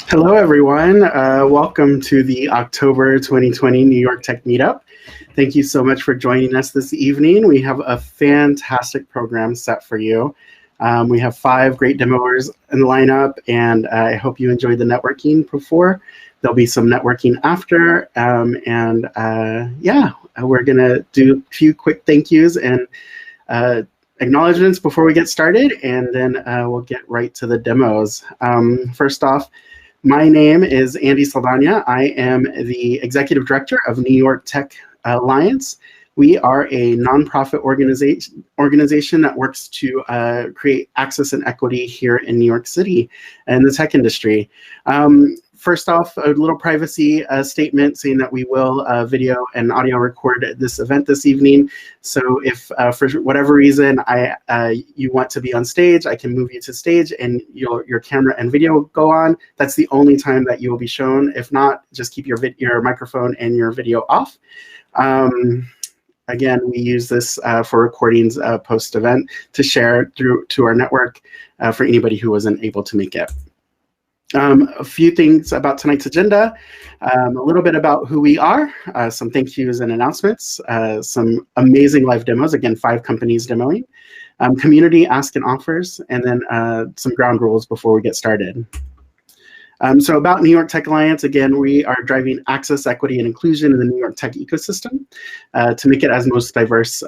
Hello, everyone. Welcome to the October 2020 New York Tech Meetup. Thank you so much for joining us this evening. We have a fantastic program set for you. We have 5 great demoers in the lineup, and I hope you enjoyed the networking before. There'll be some networking after, we're going to do a few quick thank yous and acknowledgements before we get started, and then we'll get right to the demos. First off, my name is Andy Saldana. I am the Executive Director of New York Tech Alliance. We are a nonprofit organization that works to create access and equity here in New York City and the tech industry. First off, a little privacy statement saying that we will video and audio record this event this evening. So if for whatever reason you want to be on stage, I can move you to stage and your camera and video go on. That's the only time that you will be shown. If not, just keep your microphone and your video off. Again, we use this for recordings post-event to share to our network for anybody who wasn't able to make it. A few things about tonight's agenda, a little bit about who we are, some thank yous and announcements, some amazing live demos, again, 5 companies demoing, community ask and offers, and then some ground rules before we get started. So about New York Tech Alliance, again, we are driving access, equity, and inclusion in the New York tech ecosystem to make it as the most diverse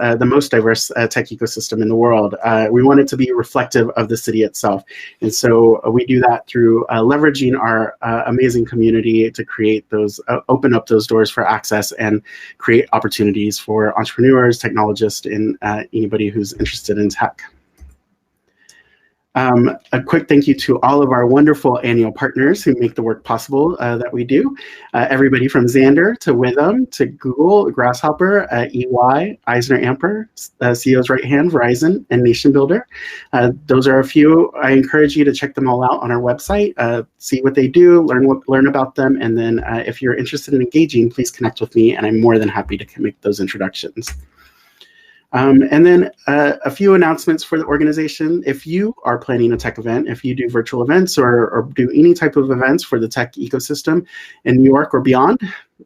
tech ecosystem in the world. We want it to be reflective of the city itself. And so we do that through leveraging our amazing community to create those, open up those doors for access and create opportunities for entrepreneurs, technologists, and anybody who's interested in tech. A quick thank you to all of our wonderful annual partners who make the work possible that we do. Everybody from Xander to Witham to Google, Grasshopper, EY, Eisner Amper, CEO's Right Hand, Verizon, and Nation Builder. Those are a few. I encourage you to check them all out on our website, see what they do, learn about them, and then if you're interested in engaging, please connect with me, and I'm more than happy to make those introductions. And then a few announcements for the organization. If you are planning a tech event, if you do virtual events or do any type of events for the tech ecosystem in New York or beyond,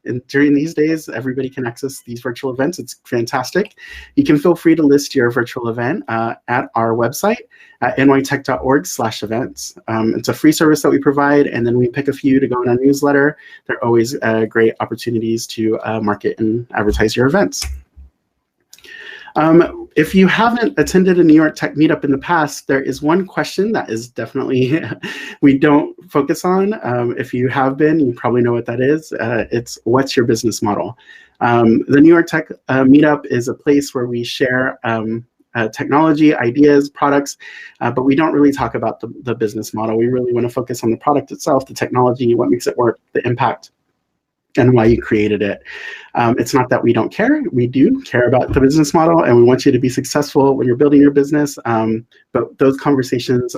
and during these days, everybody can access these virtual events. It's fantastic. You can feel free to list your virtual event at our website at nytech.org/events. It's a free service that we provide, and then we pick a few to go in our newsletter. They're always great opportunities to market and advertise your events. If you haven't attended a New York Tech Meetup in the past, there is one question that is definitely we don't focus on. If you have been, you probably know what that is. It's what's your business model? The New York Tech Meetup is a place where we share technology, ideas, products, but we don't really talk about the business model. We really want to focus on the product itself, the technology, what makes it work, the impact, and why you created it. It's not that we don't care. We do care about the business model, and we want you to be successful when you're building your business. But those conversations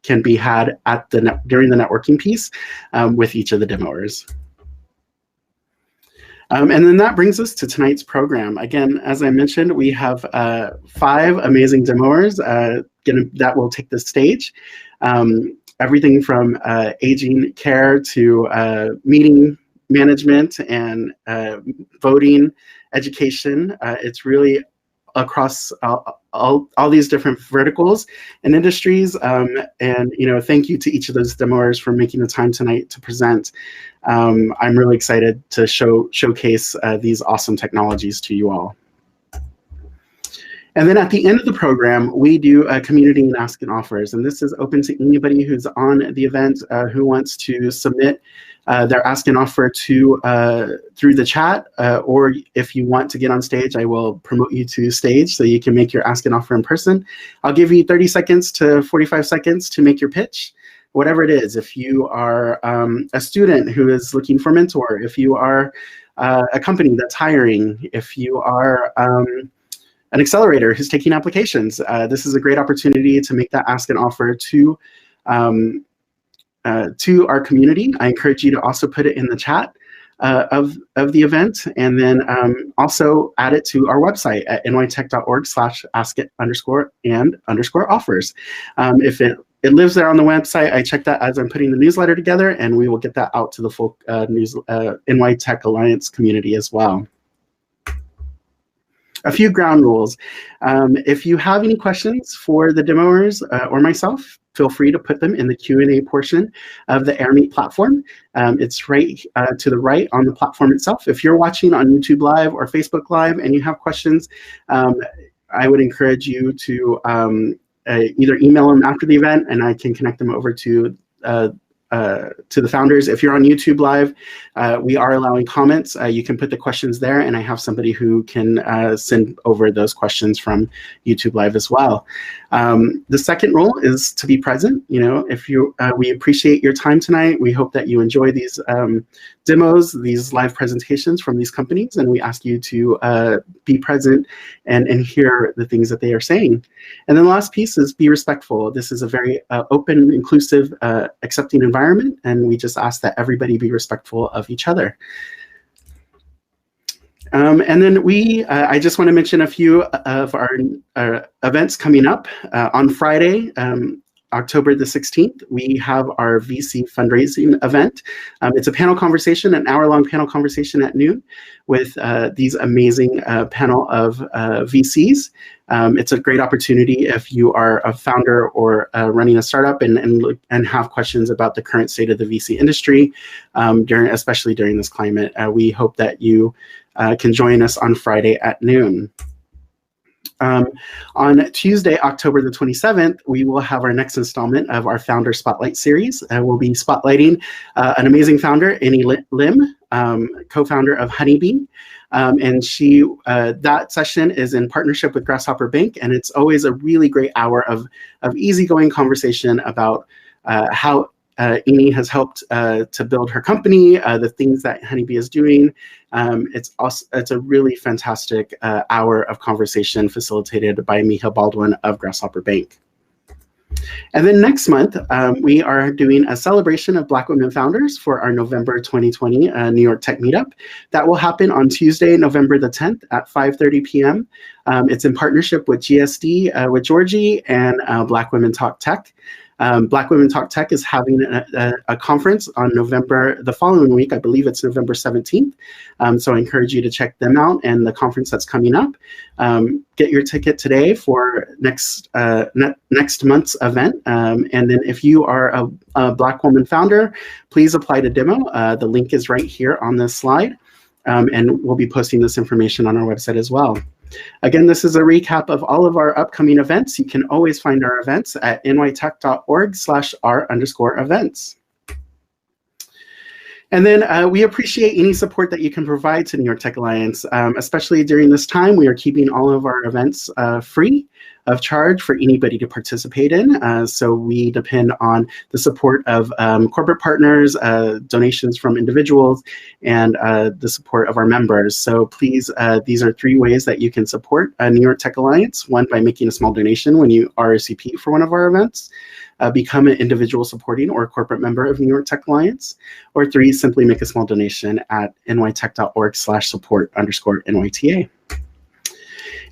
can be had at during the networking piece with each of the demoers. And then that brings us to tonight's program. Again, as I mentioned, we have 5 amazing demoers that will take the stage. Everything from aging care to meeting management and voting, education. It's really across all these different verticals and industries. And thank you to each of those demoers for making the time tonight to present. I'm really excited to showcase these awesome technologies to you all. And then at the end of the program, we do a community and ask and offers. And this is open to anybody who's on the event who wants to submit their ask and offer through the chat, or if you want to get on stage, I will promote you to stage so you can make your ask and offer in person. I'll give you 30 seconds to 45 seconds to make your pitch, whatever it is. If you are a student who is looking for a mentor, if you are a company that's hiring, if you are an accelerator who's taking applications, this is a great opportunity to make that ask and offer to our community. I encourage you to also put it in the chat of the event, and then also add it to our website at nytech.org/ask_and_offers. If it it lives there on the website. I check that as I'm putting the newsletter together, and we will get that out to the full NY Tech Alliance community as well. A few ground rules. If you have any questions for the demoers or myself, feel free to put them in the Q&A portion of the Airmeet platform. It's right to the right on the platform itself. If you're watching on YouTube Live or Facebook Live and you have questions, I would encourage you to either email them after the event, and I can connect them over to the founders. If you're on YouTube Live, we are allowing comments. You can put the questions there, and I have somebody who can send over those questions from YouTube Live as well. The second rule is to be present. If we appreciate your time tonight. We hope that you enjoy these demos, these live presentations from these companies, and we ask you to be present and hear the things that they are saying. And then the last piece is be respectful. This is a very open, inclusive, accepting environment, and we just ask that everybody be respectful of each other. And then I just want to mention a few of our events coming up. On Friday, October the 16th, we have our VC fundraising event. It's a panel conversation, an hour-long panel conversation at noon with these amazing panel of VCs. It's a great opportunity if you are a founder or running a startup and have questions about the current state of the VC industry, especially during this climate. We hope that you can join us on Friday at noon. On Tuesday, October the 27th, we will have our next installment of our Founder Spotlight series. We'll be spotlighting an amazing founder, Annie Lim, co-founder of Honeybee. And that session is in partnership with Grasshopper Bank, and it's always a really great hour of easygoing conversation about how Annie has helped to build her company, the things that Honeybee is doing. It's a really fantastic hour of conversation facilitated by Miha Baldwin of Grasshopper Bank. And then next month, we are doing a celebration of Black women founders for our November 2020 New York Tech Meetup. That will happen on Tuesday, November the 10th at 5:30 p.m. It's in partnership with GSD, with Georgie, and Black Women Talk Tech. Black Women Talk Tech is having a conference on the following week. I believe it's November 17th. So I encourage you to check them out and the conference that's coming up. Get your ticket today for next month's event. And then if you are a Black woman founder, please apply to demo. The link is right here on this slide. And we'll be posting this information on our website as well. Again, this is a recap of all of our upcoming events. You can always find our events at nytech.org/r_events. And then we appreciate any support that you can provide to New York Tech Alliance, especially during this time. We are keeping all of our events free of charge for anybody to participate in. So we depend on the support of corporate partners, donations from individuals, and the support of our members. So please, these are 3 ways that you can support New York Tech Alliance. 1, by making a small donation when you RSVP for one of our events. Become an individual supporting or corporate member of New York Tech Alliance. Or 3, simply make a small donation at nytech.org/support_NYTA.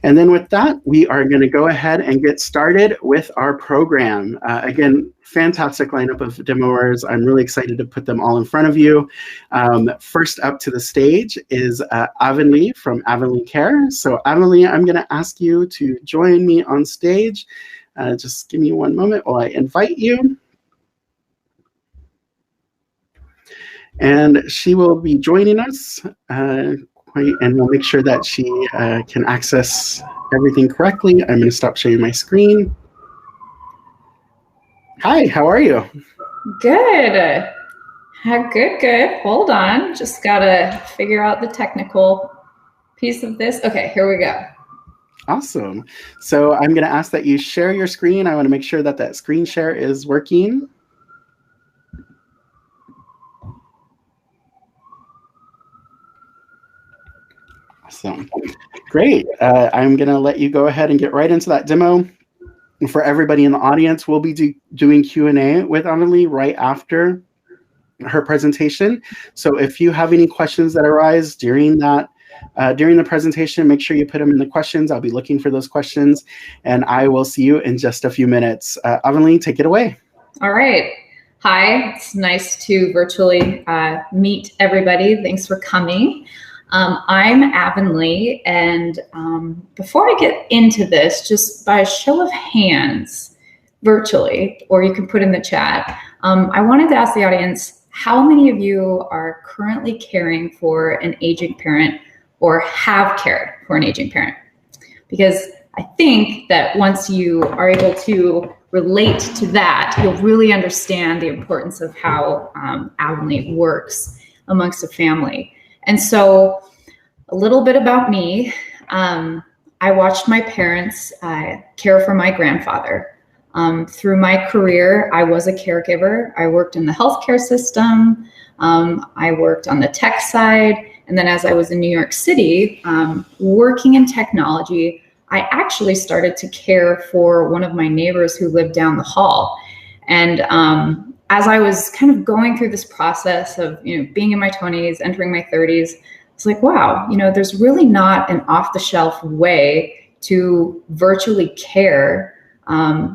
And then with that, we are going to go ahead and get started with our program. Again, fantastic lineup of demoers. I'm really excited to put them all in front of you. First up to the stage is Avanlee from Avanlee Care. So Avanlee, I'm going to ask you to join me on stage. Just give me one moment while I invite you. And she will be joining us. And we'll make sure that she can access everything correctly. I'm going to stop sharing my screen. Hi, how are you? Good. Good. Hold on. Just got to figure out the technical piece of this. Okay, here we go. Awesome. So I'm going to ask that you share your screen. I want to make sure that that screen share is working. Awesome. Great. I'm going to let you go ahead and get right into that demo. For everybody in the audience, we'll be doing Q&A with Avanlee right after her presentation. So if you have any questions that arise during that during the presentation. Make sure you put them in the questions. I'll be looking for those questions, and I will see you in just a few minutes. Avanlee, take it away. All right. Hi, it's nice to virtually meet everybody. Thanks for coming. I'm Avanlee, and before I get into this, just by a show of hands, virtually, or you can put in the chat, I wanted to ask the audience, how many of you are currently caring for an aging parent or have cared for an aging parent? Because I think that once you are able to relate to that, you'll really understand the importance of how Avanlee works amongst a family. And so a little bit about me. I watched my parents care for my grandfather. Through my career, I was a caregiver. I worked in the healthcare system. I worked on the tech side. And then as I was in New York City, working in technology, I actually started to care for one of my neighbors who lived down the hall. And as I was kind of going through this process of, being in my 20s, entering my 30s, it's like, wow, there's really not an off-the-shelf way to virtually care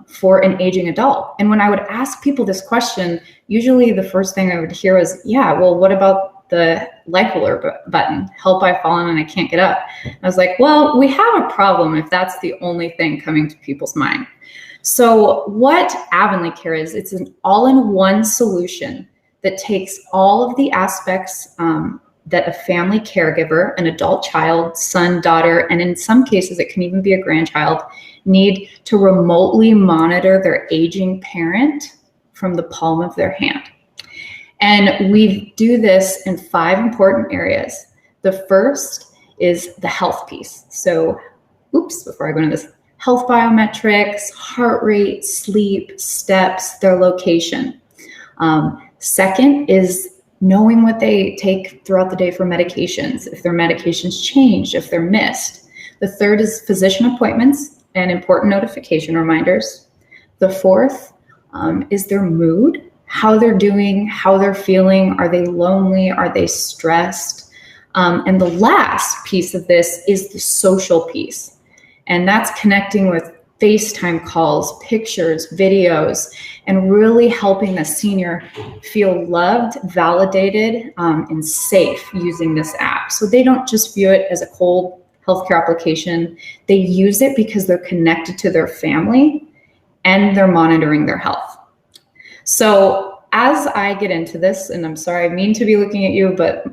for an aging adult. And when I would ask people this question, usually the first thing I would hear was, yeah, well, what about the life alert button? Help, I've fallen and I can't get up. I was like, well, we have a problem if that's the only thing coming to people's mind. So what Avanlee Care is, it's an all-in-one solution that takes all of the aspects that a family caregiver, an adult child, son, daughter, and in some cases it can even be a grandchild, need to remotely monitor their aging parent from the palm of their hand. And we do this in 5 important areas. The first is the health piece. So, before I go into this, health biometrics, heart rate, sleep, steps, their location. Second is knowing what they take throughout the day for medications, if their medications changed, if they're missed. The third is physician appointments and important notification reminders. The fourth is their mood, how they're doing, how they're feeling. Are they lonely? Are they stressed? And the last piece of this is the social piece. And that's connecting with FaceTime calls, pictures, videos, and really helping the senior feel loved, validated, and safe using this app. So they don't just view it as a cold healthcare application. They use it because they're connected to their family and they're monitoring their health. So as I get into this, and I'm sorry, I mean to be looking at you, but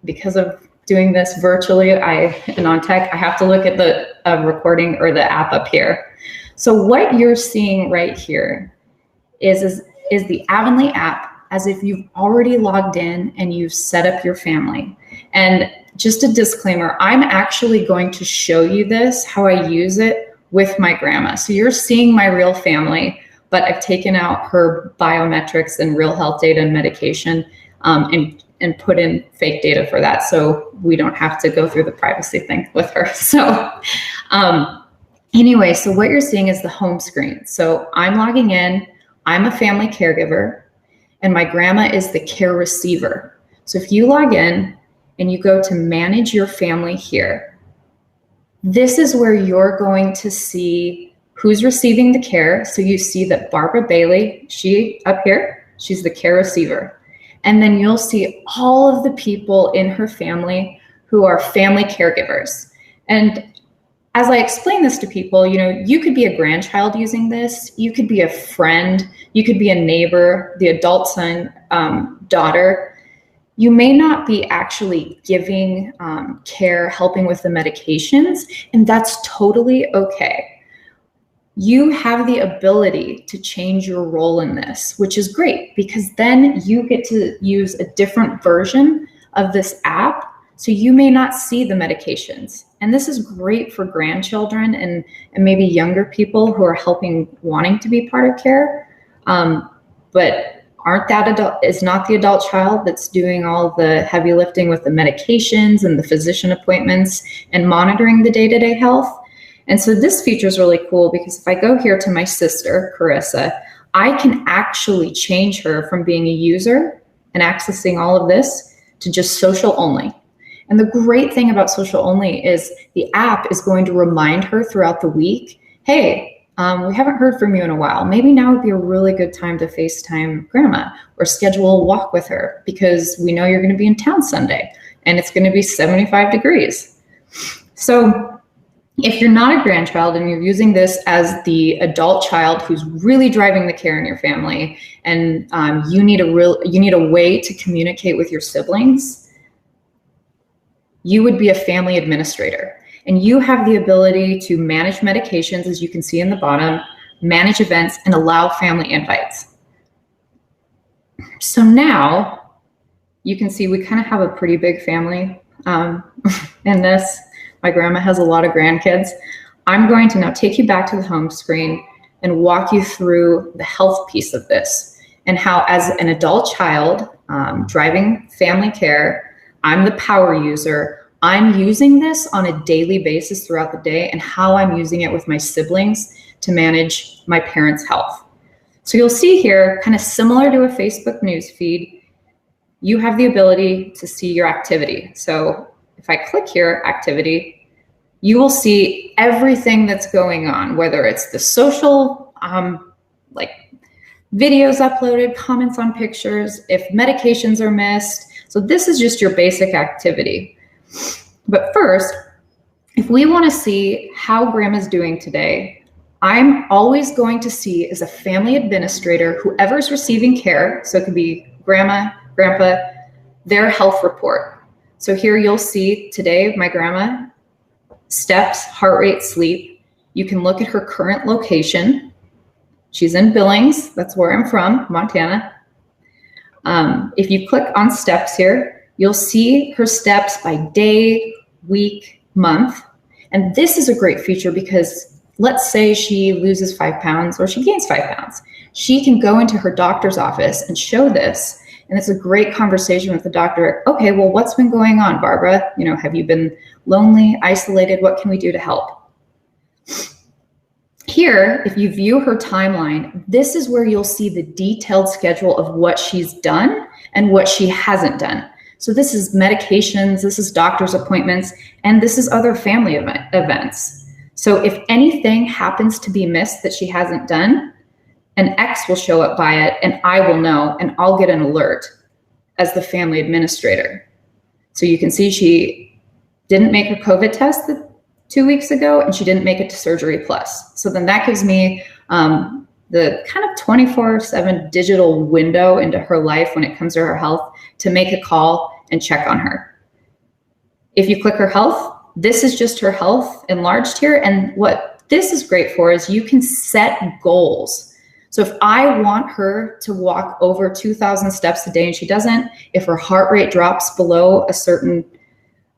because of doing this virtually and on tech, I have to look at the recording or the app up here. So what you're seeing right here is the Avanlee app as if you've already logged in and you've set up your family. And just a disclaimer, I'm actually going to show you this, how I use it with my grandma. So you're seeing my real family, but I've taken out her biometrics and real health data and medication and put in fake data for that. So we don't have to go through the privacy thing with her. So anyway, so what you're seeing is the home screen. So I'm logging in, I'm a family caregiver, and my grandma is the care receiver. So if you log in and you go to manage your family here, this is where you're going to see who's receiving the care. So you see that Barbara Bailey, she up here, she's the care receiver. And then you'll see all of the people in her family who are family caregivers. And as I explain this to people, you could be a grandchild using this, you could be a friend, you could be a neighbor, the adult son, daughter. You may not be actually giving care, helping with the medications, and that's totally okay. You have the ability to change your role in this, which is great because then you get to use a different version of this app. So you may not see the medications. And this is great for grandchildren and maybe younger people who are wanting to be part of care. But is not the adult child that's doing all the heavy lifting with the medications and the physician appointments and monitoring the day-to-day health. And so this feature is really cool because if I go here to my sister, Carissa, I can actually change her from being a user and accessing all of this to just social only. And the great thing about social only is the app is going to remind her throughout the week, hey, we haven't heard from you in a while. Maybe now would be a really good time to FaceTime grandma or schedule a walk with her because we know you're going to be in town Sunday and it's going to be 75 degrees. So if you're not a grandchild and you're using this as the adult child who's really driving the care in your family, and you need a way to communicate with your siblings, you would be a family administrator. And you have the ability to manage medications, as you can see in the bottom, manage events, and allow family invites. So now you can see we kind of have a pretty big family in this. My grandma has a lot of grandkids. I'm going to now take you back to the home screen and walk you through the health piece of this and how, as an adult child driving family care, I'm the power user. I'm using this on a daily basis throughout the day, and how I'm using it with my siblings to manage my parents' health. So you'll see here, kind of similar to a Facebook news feed, you have the ability to see your activity. So if I click here, activity, you will see everything that's going on, whether it's the social, like videos uploaded, comments on pictures, if medications are missed. So this is just your basic activity. But first, if we want to see how grandma's doing today, I'm always going to see, as a family administrator, whoever's receiving care, so it could be grandma, grandpa, their health report. So here you'll see today my grandma, steps, heart rate, sleep. You can look at her current location. She's in Billings, that's where I'm from, Montana. If you click on steps here, you'll see her steps by day, week, month. And this is a great feature because let's say she loses 5 pounds or she gains 5 pounds. She can go into her doctor's office and show this. And it's a great conversation with the doctor. Okay, well, what's been going on, Barbara? You know, have you been lonely, isolated? What can we do to help? Here, if you view her timeline, this is where you'll see the detailed schedule of what she's done and what she hasn't done. So this is medications, this is doctor's appointments, and this is other family events. So if anything happens to be missed that she hasn't done, an X will show up by it and I will know and I'll get an alert as the family administrator. So you can see she didn't make her COVID test 2 weeks ago and she didn't make it to Surgery Plus. So then that gives me the kind of 24/7 digital window into her life when it comes to her health to make a call and check on her. If you click her health, this is just her health enlarged here. And what this is great for is you can set goals. So if I want her to walk over 2,000 steps a day and she doesn't, if her heart rate drops below a certain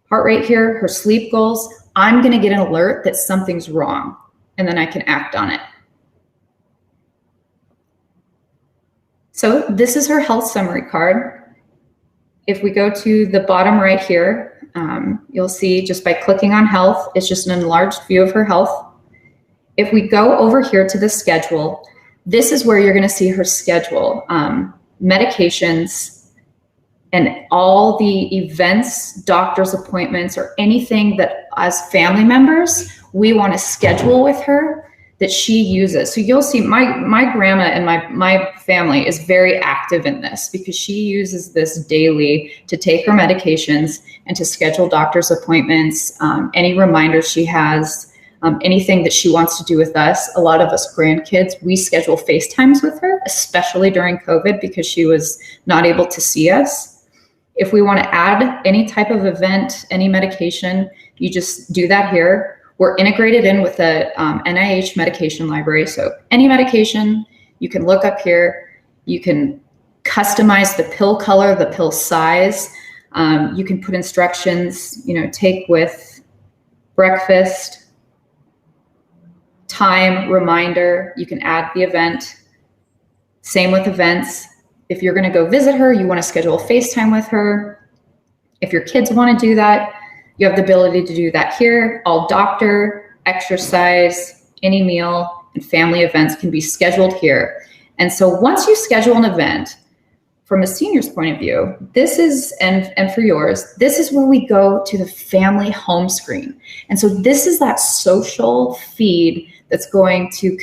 heart rate here, her sleep goals, I'm going to get an alert that something's wrong, and then I can act on it. So this is her health summary card. If we go to the bottom right here, you'll see just by clicking on health, it's just an enlarged view of her health. If we go over here to the schedule, this is where you're going to see her schedule, medications, and all the events, doctor's appointments, or anything that as family members, we want to schedule with her that she uses. So you'll see my grandma and my family is very active in this because she uses this daily to take her medications and to schedule doctor's appointments, any reminders she has, anything that she wants to do with us. A lot of us grandkids, we schedule FaceTimes with her, especially during COVID because she was not able to see us. If we want to add any type of event, any medication, you just do that here. We're integrated in with the NIH medication library. So any medication, you can look up here. You can customize the pill color, the pill size. You can put instructions, take with breakfast, time, reminder. You can add the event. Same with events. If you're going to go visit her, you want to schedule a FaceTime with her. If your kids want to do that, you have the ability to do that here. All doctor, exercise, any meal, and family events can be scheduled here. And so once you schedule an event, from a senior's point of view, this is, and for yours, this is where we go to the family home screen. And so this is that social feed that's going to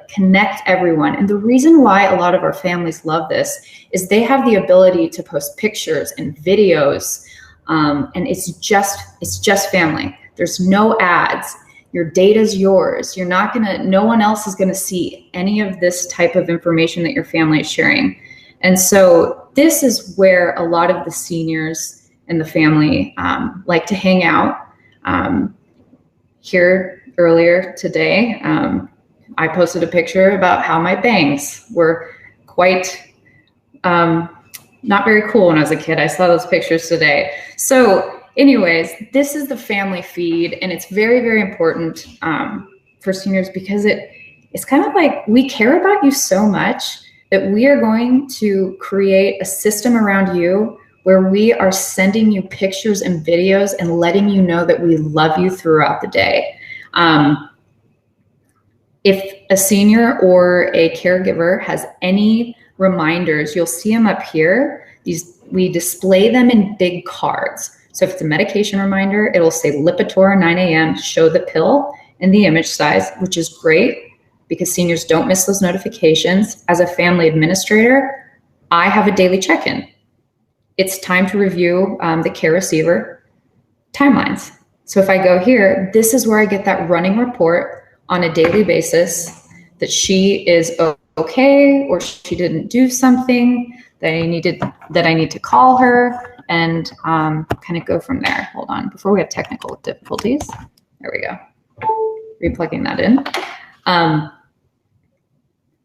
connect everyone. And the reason why a lot of our families love this is they have the ability to post pictures and videos, and it's just family. There's no ads. Your data's yours. No one else is gonna see any of this type of information that your family is sharing. And so this is where a lot of the seniors and the family like to hang out. Here earlier today, I posted a picture about how my bangs were quite not very cool when I was a kid. I saw those pictures today. So anyways, this is the family feed, and it's very, very important for seniors because it's kind of like we care about you so much that we are going to create a system around you where we are sending you pictures and videos and letting you know that we love you throughout the day. If a senior or a caregiver has any reminders, you'll see them up here. We display them in big cards. So if it's a medication reminder, it'll say Lipitor 9 a.m., show the pill and the image size, which is great because seniors don't miss those notifications. As a family administrator, I have a daily check-in. It's time to review the care receiver timelines. So if I go here, this is where I get that running report on a daily basis that she is okay or she didn't do something that I need to call her and kind of go from there. Hold on, before we have technical difficulties. There we go. Replugging that in.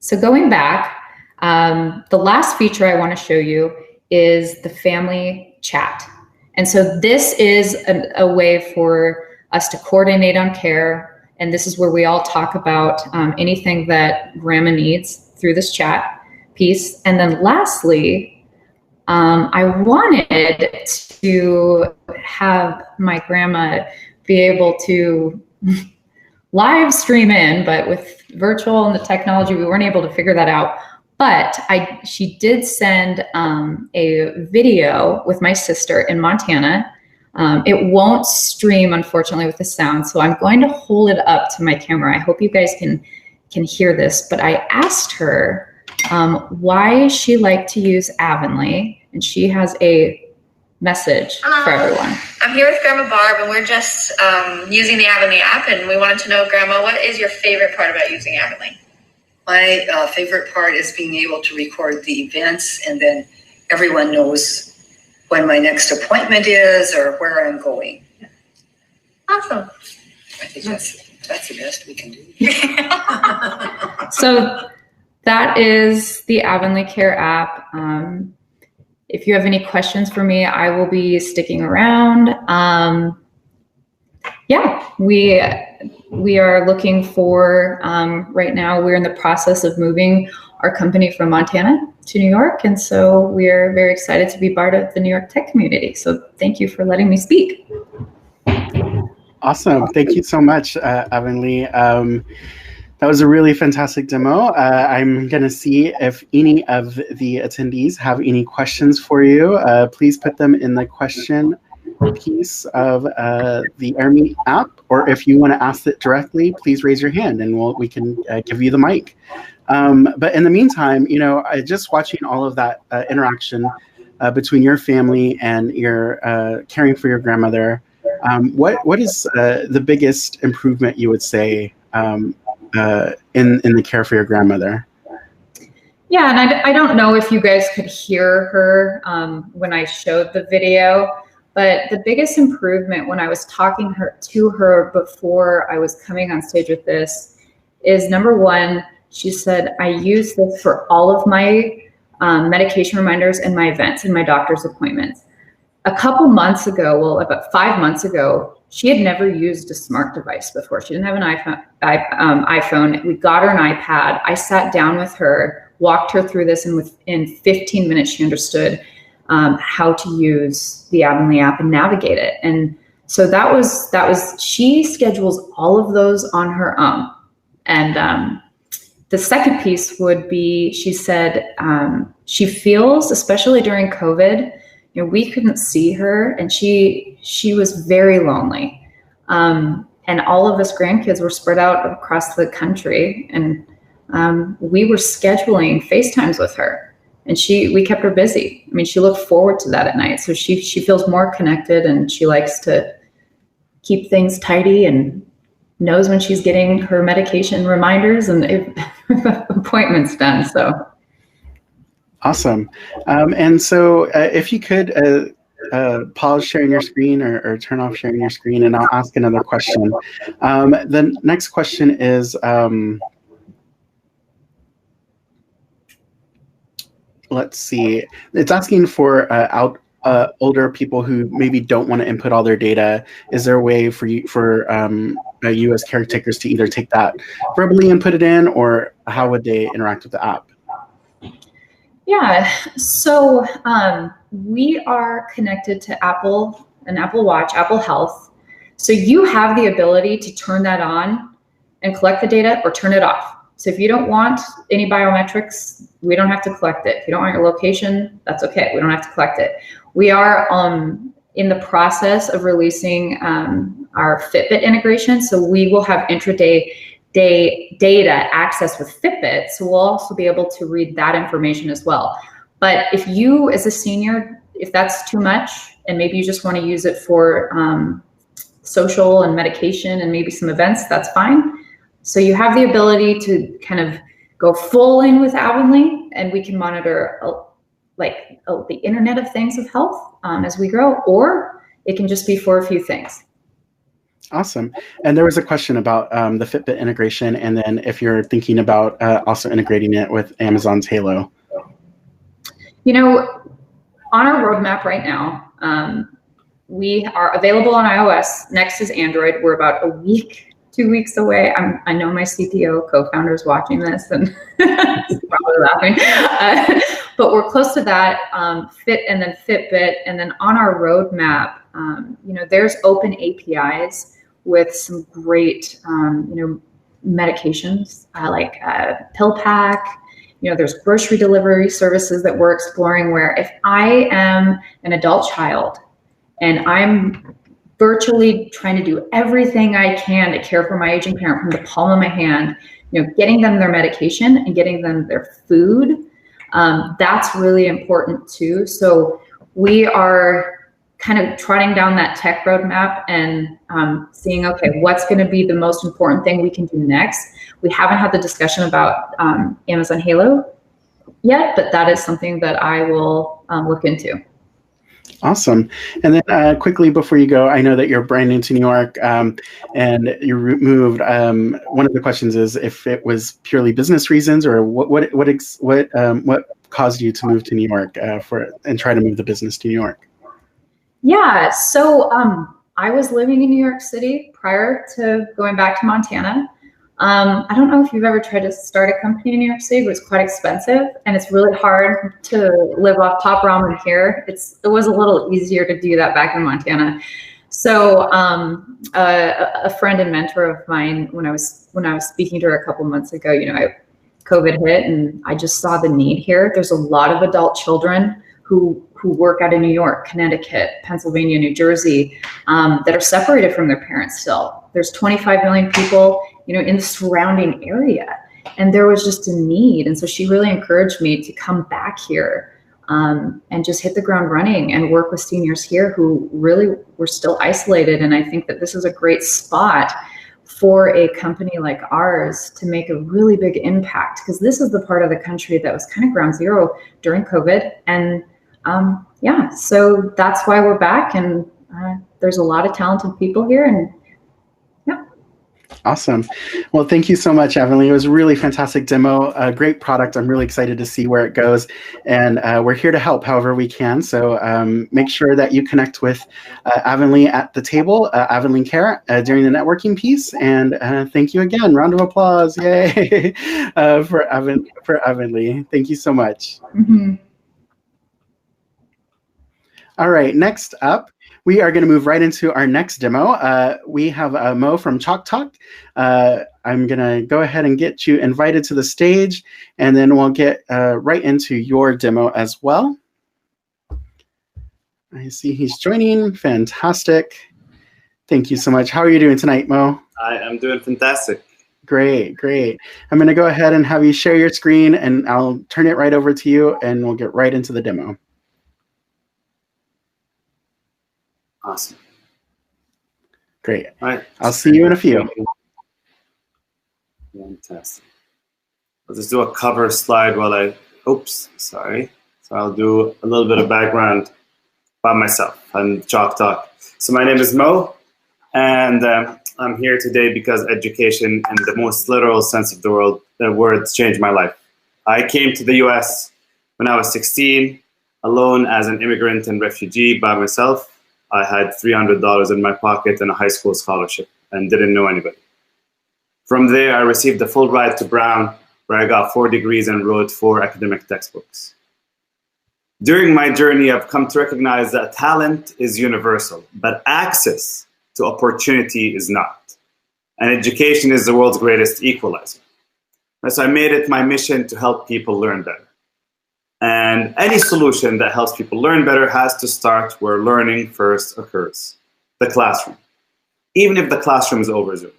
So going back, the last feature I want to show you is the family chat. And so this is a way for us to coordinate on care. And this is where we all talk about anything that grandma needs through this chat piece. And then lastly, I wanted to have my grandma be able to live stream in, but with virtual and the technology, we weren't able to figure that out. But she did send a video with my sister in Montana. It won't stream, unfortunately, with the sound, so I'm going to hold it up to my camera. I hope you guys can hear this, but I asked her why she liked to use Avanlee, and she has a message for everyone. I'm here with Grandma Barb, and we're just using the Avanlee app, and we wanted to know, Grandma, what is your favorite part about using Avanlee? My favorite part is being able to record the events, and then everyone knows when my next appointment is or where I'm going. Awesome. I think that's the best we can do. So that is the Avanlee Care app. If you have any questions for me, I will be sticking around. Yeah, we are looking for, right now we're in the process of moving our company from Montana to New York. And so we are very excited to be part of the New York tech community. So thank you for letting me speak. Awesome. Thank you so much, Avanlee. That was a really fantastic demo. I'm going to see if any of the attendees have any questions for you. Please put them in the question piece of the Airmeet app, or if you want to ask it directly, please raise your hand and we can give you the mic. But in the meantime, just watching all of that interaction between your family and your caring for your grandmother, what is the biggest improvement you would say in the care for your grandmother? Yeah, and I don't know if you guys could hear her when I showed the video, but the biggest improvement when I was talking to her before I was coming on stage with this is, number one, she said, I use this for all of my medication reminders and my events and my doctor's appointments. A couple months ago, well, about 5 months ago, she had never used a smart device before. She didn't have an iPhone. We got her an iPad. I sat down with her, walked her through this, and within 15 minutes, she understood how to use the Avanlee app and navigate it. And so that was she schedules all of those on her own. And the second piece would be, she said, she feels, especially during COVID, we couldn't see her, and she was very lonely. And all of us grandkids were spread out across the country, and we were scheduling FaceTimes with her, and we kept her busy. I mean, she looked forward to that at night. So she feels more connected, and she likes to keep things tidy and knows when she's getting her medication reminders and appointments done. So awesome. And so if you could pause sharing your screen or turn off sharing your screen, and I'll ask another question. The next question is, let's see, it's asking for older people who maybe don't want to input all their data. Is there a way for you as caretakers to either take that verbally and put it in, or how would they interact with the app? Yeah, so we are connected to an Apple Watch, Apple Health. So you have the ability to turn that on and collect the data, or turn it off. So if you don't want any biometrics, we don't have to collect it. If you don't want your location, that's okay. We don't have to collect it. We are in the process of releasing our Fitbit integration. So we will have intraday data access with Fitbit. So we'll also be able to read that information as well. But if you, as a senior, if that's too much, and maybe you just want to use it for social and medication and maybe some events, that's fine. So you have the ability to kind of go full in with Avanlee, and we can monitor the Internet of Things of health as we grow, or it can just be for a few things. Awesome. And there was a question about the Fitbit integration, and then if you're thinking about also integrating it with Amazon's Halo. On our roadmap right now, we are available on iOS. Next is Android. We're about a week, 2 weeks away. I know my CTO co-founder is watching this and he's probably laughing. But we're close to that. And then Fitbit, and then on our roadmap, there's open APIs with some great, medications like PillPack. There's grocery delivery services that we're exploring, where if I am an adult child and I'm virtually trying to do everything I can to care for my aging parent from the palm of my hand, getting them their medication and getting them their food, that's really important too. So we are kind of trotting down that tech roadmap and seeing, okay, what's going to be the most important thing we can do next. We haven't had the discussion about Amazon Halo yet, but that is something that I will look into. Awesome. And then quickly before you go, I know that you're brand new to New York and you moved. One of the questions is if it was purely business reasons, or what caused you to move to New York and try to move the business to New York? Yeah, so I was living in New York City prior to going back to Montana. I don't know if you've ever tried to start a company in New York City, but it's quite expensive, and it's really hard to live off top ramen here. It was a little easier to do that back in Montana. So a friend and mentor of mine, when I was speaking to her a couple months ago, COVID hit, and I just saw the need here. There's a lot of adult children who work out in New York, Connecticut, Pennsylvania, New Jersey, that are separated from their parents still. There's 25 million people, in the surrounding area, and there was just a need. And so she really encouraged me to come back here and just hit the ground running and work with seniors here who really were still isolated. And I think that this is a great spot for a company like ours to make a really big impact, because this is the part of the country that was kind of ground zero during COVID. And so that's why we're back, and there's a lot of talented people here, and yeah. Awesome. Well, thank you so much, Avanlee. It was a really fantastic demo, a great product. I'm really excited to see where it goes, and we're here to help however we can. So make sure that you connect with Avanlee at the table, Avanlee Care, during the networking piece. And thank you again. Round of applause. Yay for Avanlee. Thank you so much. Mm-hmm. All right, next up, we are going to move right into our next demo. We have Mo from ChalkTalk. I'm going to go ahead and get you invited to the stage, and then we'll get right into your demo as well. I see he's joining. Fantastic. Thank you so much. How are you doing tonight, Mo? I am doing fantastic. Great, great. I'm going to go ahead and have you share your screen, and I'll turn it right over to you, and we'll get right into the demo. Awesome. Great. All right. I'll see you in a few. Fantastic. I'll just do a cover slide while I, So I'll do a little bit of background about myself and ChalkTalk. So my name is Mo, and I'm here today because education, in the most literal sense of the words, changed my life. I came to the US when I was 16, alone as an immigrant and refugee by myself. I had $300 in my pocket and a high school scholarship and didn't know anybody. From there, I received a full ride to Brown, where I got 4 degrees and wrote 4 academic textbooks. During my journey, I've come to recognize that talent is universal, but access to opportunity is not. And education is the world's greatest equalizer. And so I made it my mission to help people learn better. And any solution that helps people learn better has to start where learning first occurs, the classroom, even if the classroom is over Zoom.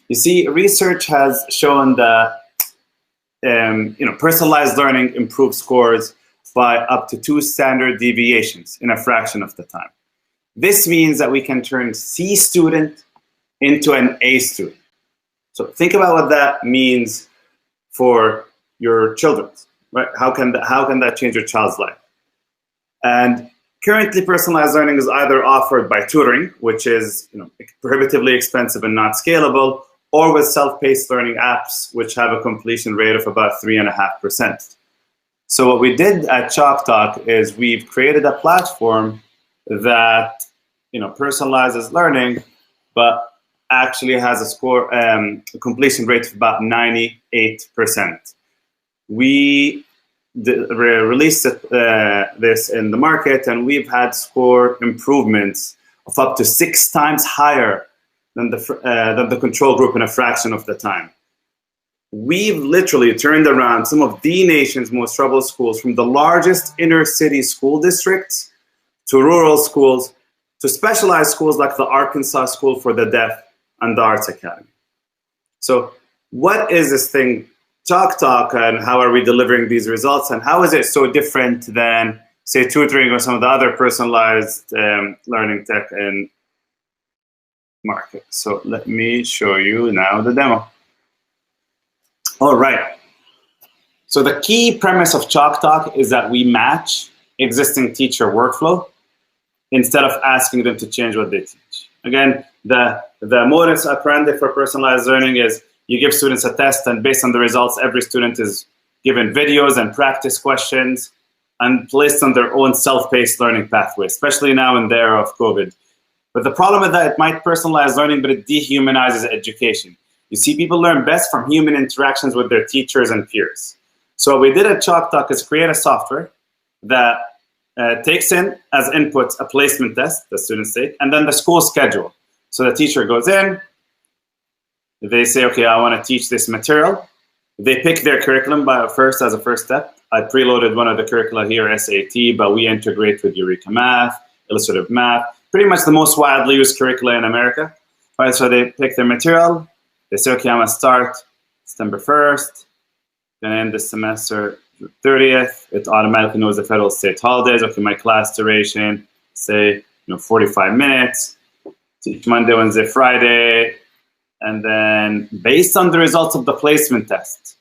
You see, research has shown that personalized learning improves scores by up to 2 standard deviations in a fraction of the time. This means that we can turn C student into an A student. So think about what that means for your children. Right? How can that change your child's life? And currently, personalized learning is either offered by tutoring, which is prohibitively expensive and not scalable, or with self-paced learning apps, which have a completion rate of about 3.5%. So what we did at ChalkTalk is we've created a platform that personalizes learning, but actually has a completion rate of about 98%. We released this in the market, and we've had score improvements of up to 6 times higher than the control group in a fraction of the time. We've literally turned around some of the nation's most troubled schools, from the largest inner city school districts to rural schools to specialized schools like the Arkansas School for the Deaf and the Arts Academy. So what is this thing, ChalkTalk, and how are we delivering these results, and how is it so different than, say, tutoring or some of the other personalized learning tech in market? So let me show you now the demo. All right. So the key premise of ChalkTalk is that we match existing teacher workflow instead of asking them to change what they teach. Again, the modus operandi for personalized learning is you give students a test, and based on the results, every student is given videos and practice questions and placed on their own self-paced learning pathway, especially now in the era of COVID. But the problem with that, it might personalize learning, but it dehumanizes education. You see, people learn best from human interactions with their teachers and peers. So what we did at ChalkTalk is create a software that takes in as input a placement test the students take, and then the school schedule. So the teacher goes in, they say, okay, I want to teach this material. They pick their curriculum as a first step. I preloaded one of the curricula here, SAT, but we integrate with Eureka Math, Illustrative Math, pretty much the most widely used curricula in America. All right, so they pick their material. They say, okay, I'm going to start September 1st, going to end the semester 30th. It automatically knows the federal state holidays. Okay, my class duration, say, 45 minutes. Teach Monday, Wednesday, Friday. And then based on the results of the placement test,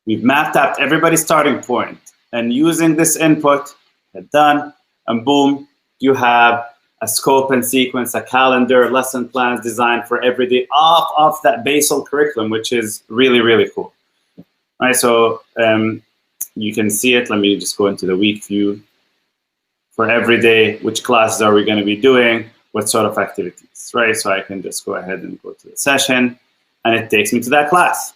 we've mapped out everybody's starting point. And using this input, hit done, and boom, you have a scope and sequence, a calendar, lesson plans designed for every day off that basal curriculum, which is really, really cool. All right, so you can see it. Let me just go into the week view. For every day, which classes are we going to be doing? What sort of activities, right? So I can just go ahead and go to the session, and it takes me to that class.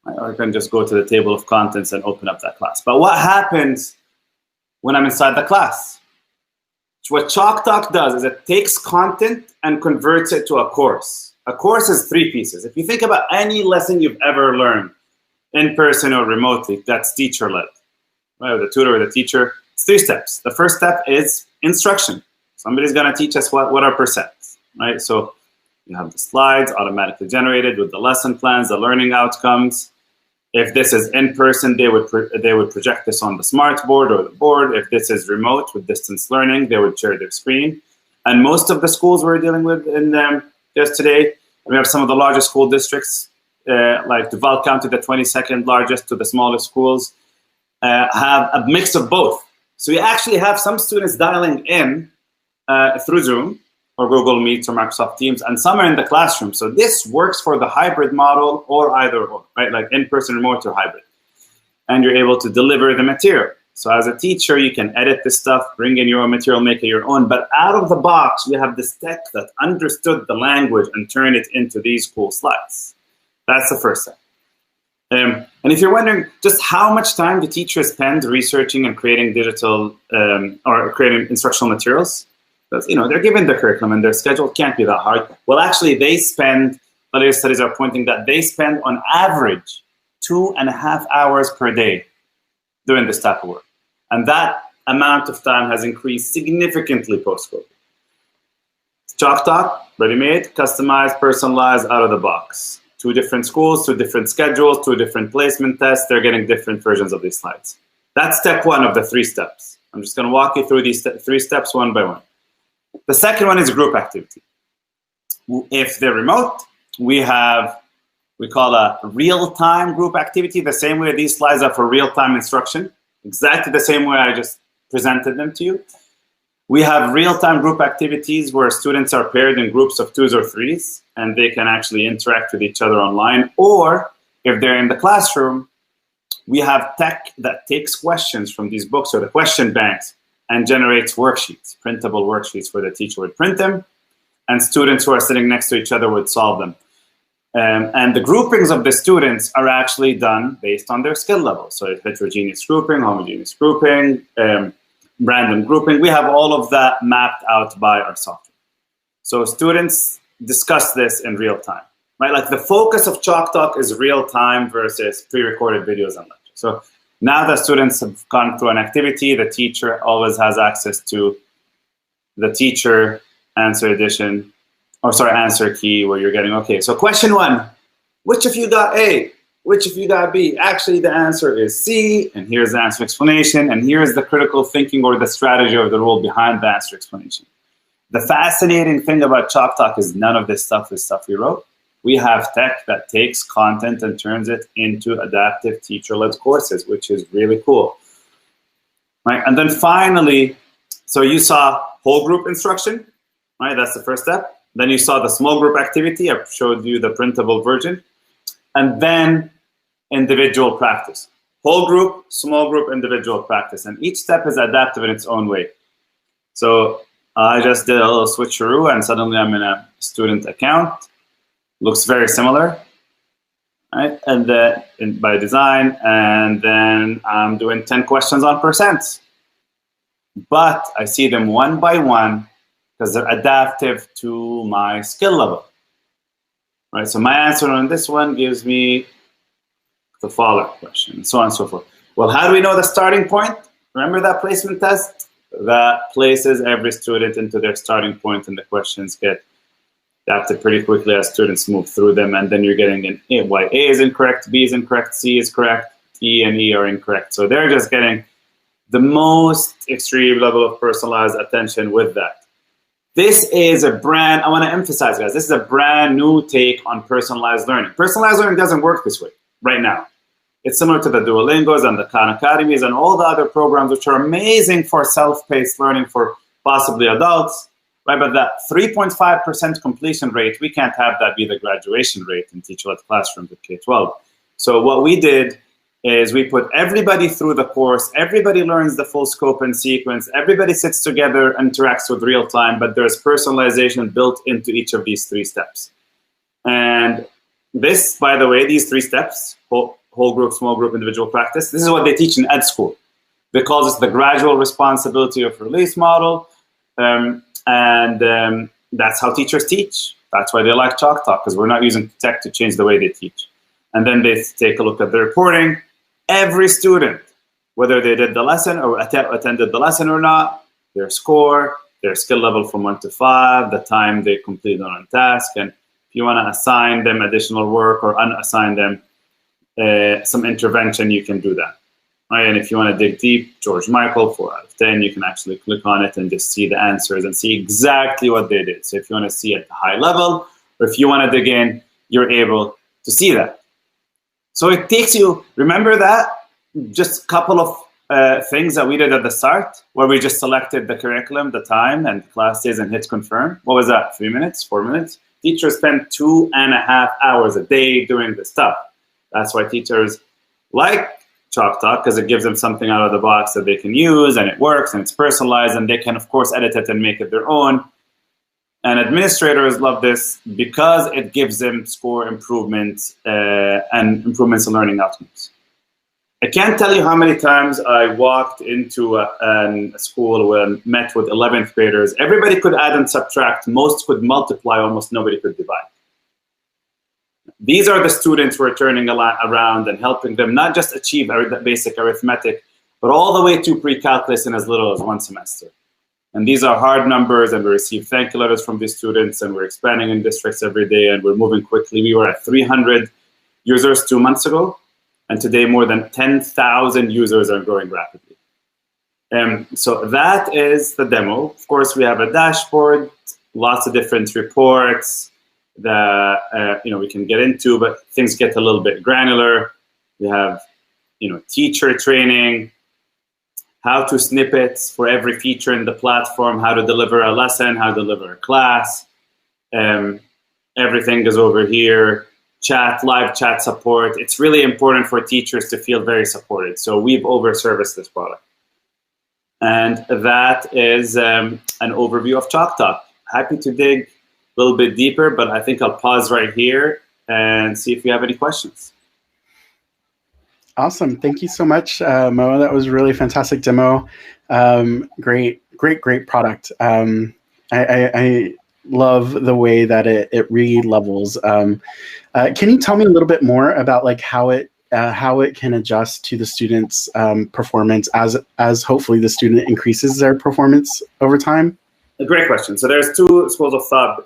Right? Or I can just go to the table of contents and open up that class. But what happens when I'm inside the class? what ChalkTalk does is it takes content and converts it to a course. A course is 3 pieces. If you think about any lesson you've ever learned, in person or remotely, that's teacher-led, right? Or the tutor or the teacher. It's 3 steps. The first step is instruction. Somebody's going to teach us what are percents, right? So you have the slides automatically generated with the lesson plans, the learning outcomes. If this is in person, they would project this on the smart board or the board. If this is remote with distance learning, they would share their screen. And most of the schools we're dealing with in just today, we have some of the largest school districts, like Duval County, the 22nd largest to the smallest schools, have a mix of both. So you actually have some students dialing in through Zoom or Google Meets or Microsoft Teams, and some are in the classroom. So this works for the hybrid model or either or, right? Like in-person, remote, or hybrid. And you're able to deliver the material. So as a teacher, you can edit this stuff, bring in your own material, make it your own. But out of the box, we have this tech that understood the language and turned it into these cool slides. That's the first step. And if you're wondering just how much time the teachers spend researching and creating digital or creating instructional materials, because they're given the curriculum and their schedule can't be that hard. Well, actually, the latest studies are pointing that they spend on average 2.5 hours per day doing this type of work. And that amount of time has increased significantly post-COVID. ChalkTalk, ready-made, customized, personalized, out of the box. 2 different schools, 2 different schedules, 2 different placement tests. They're getting different versions of these slides. That's step 1 of the 3 steps. I'm just going to walk you through these 3 steps one by one. The second one is group activity. If they're remote, we call a real-time group activity, the same way these slides are for real-time instruction, exactly the same way I just presented them to you. We have real-time group activities where students are paired in groups of 2s or 3s, and they can actually interact with each other online. Or if they're in the classroom, we have tech that takes questions from these books or the question banks and generates worksheets, printable worksheets where the teacher would print them, and students who are sitting next to each other would solve them. And the groupings of the students are actually done based on their skill level. So it's heterogeneous grouping, homogeneous grouping, random grouping. We have all of that mapped out by our software. So students discuss this in real time, right? Like the focus of ChalkTalk is real time versus pre-recorded videos and lectures. So now that students have gone through an activity, the teacher always has access to the teacher answer edition, answer key, where you're getting, okay, so question 1, which of you got A? Which of you got B? Actually, the answer is C, and here's the answer explanation, and here's the critical thinking or the strategy or the rule behind the answer explanation. The fascinating thing about ChalkTalk is none of this stuff is stuff we wrote. We have tech that takes content and turns it into adaptive teacher-led courses, which is really cool. Right? And then finally, so you saw whole group instruction, right? That's the first step. Then you saw the small group activity. I showed you the printable version. And then individual practice. Whole group, small group, individual practice. And each step is adaptive in its own way. So I just did a little switcheroo and suddenly I'm in a student account. Looks very similar, right? And then by design, and then I'm doing 10 questions on percents. But I see them one by one because they're adaptive to my skill level. Right, so my answer on this one gives me the follow-up question, and so on and so forth. Well, how do we know the starting point? Remember that placement test? That places every student into their starting point, and the questions get adapted pretty quickly as students move through them, and then you're getting an A. Why A is incorrect, B is incorrect, C is correct, E and E are incorrect. So they're just getting the most extreme level of personalized attention with that. This is I want to emphasize, guys, this is a brand new take on personalized learning. Personalized learning doesn't work this way right now. It's similar to the Duolingos and the Khan Academies and all the other programs, which are amazing for self-paced learning for possibly adults, right? But that 3.5% completion rate, we can't have that be the graduation rate in teacher-led classrooms at K-12. So what we did is we put everybody through the course, everybody learns the full scope and sequence, everybody sits together, interacts with real time, but there's personalization built into each of these 3 steps. And this, by the way, these 3 steps, whole group, small group, individual practice, this is what they teach in ed school. They call this the gradual responsibility of release model. That's how teachers teach. That's why they like ChalkTalk, because we're not using tech to change the way they teach. And then they take a look at the reporting. Every student, whether they did the lesson or attended the lesson or not, their score, their skill level from 1 to 5, the time they completed on a task, and if you want to assign them additional work or unassign them some intervention, you can do that. Right? And if you want to dig deep, George Michael, 4 out of 10, you can actually click on it and just see the answers and see exactly what they did. So if you want to see at the high level, or if you want to dig in, you're able to see that. So it takes you, remember that? Just a couple of things that we did at the start, where we just selected the curriculum, the time, and the class days and hit confirm. What was that, 3 minutes, 4 minutes? Teachers spend 2.5 hours a day doing this stuff. That's why teachers like ChalkTalk, because it gives them something out of the box that they can use, and it works, and it's personalized, and they can, of course, edit it and make it their own. And administrators love this because it gives them score improvements and improvements in learning outcomes. I can't tell you how many times I walked into a school where I met with 11th graders. Everybody could add and subtract. Most could multiply. Almost nobody could divide. These are the students we're turning around and helping them not just achieve basic arithmetic, but all the way to pre-calculus in as little as 1 semester. And these are hard numbers, and we receive thank you letters from these students, and we're expanding in districts every day, and we're moving quickly. We were at 300 users 2 months ago, and today more than 10,000 users are growing rapidly. So that is the demo. Of course, we have a dashboard, lots of different reports that we can get into, but things get a little bit granular. We have teacher training, how to snippets for every feature in the platform, how to deliver a lesson, how to deliver a class. Everything is over here. Chat, live chat support. It's really important for teachers to feel very supported. So we've over-serviced this product. And that is an overview of ChalkTalk. Happy to dig a little bit deeper, but I think I'll pause right here and see if you have any questions. Awesome. Thank you so much, Mo. That was a really fantastic demo. Great product. I love the way that it re-levels. Can you tell me a little bit more about like how it can adjust to the student's performance as hopefully the student increases their performance over time? A great question. So there's 2 schools of thought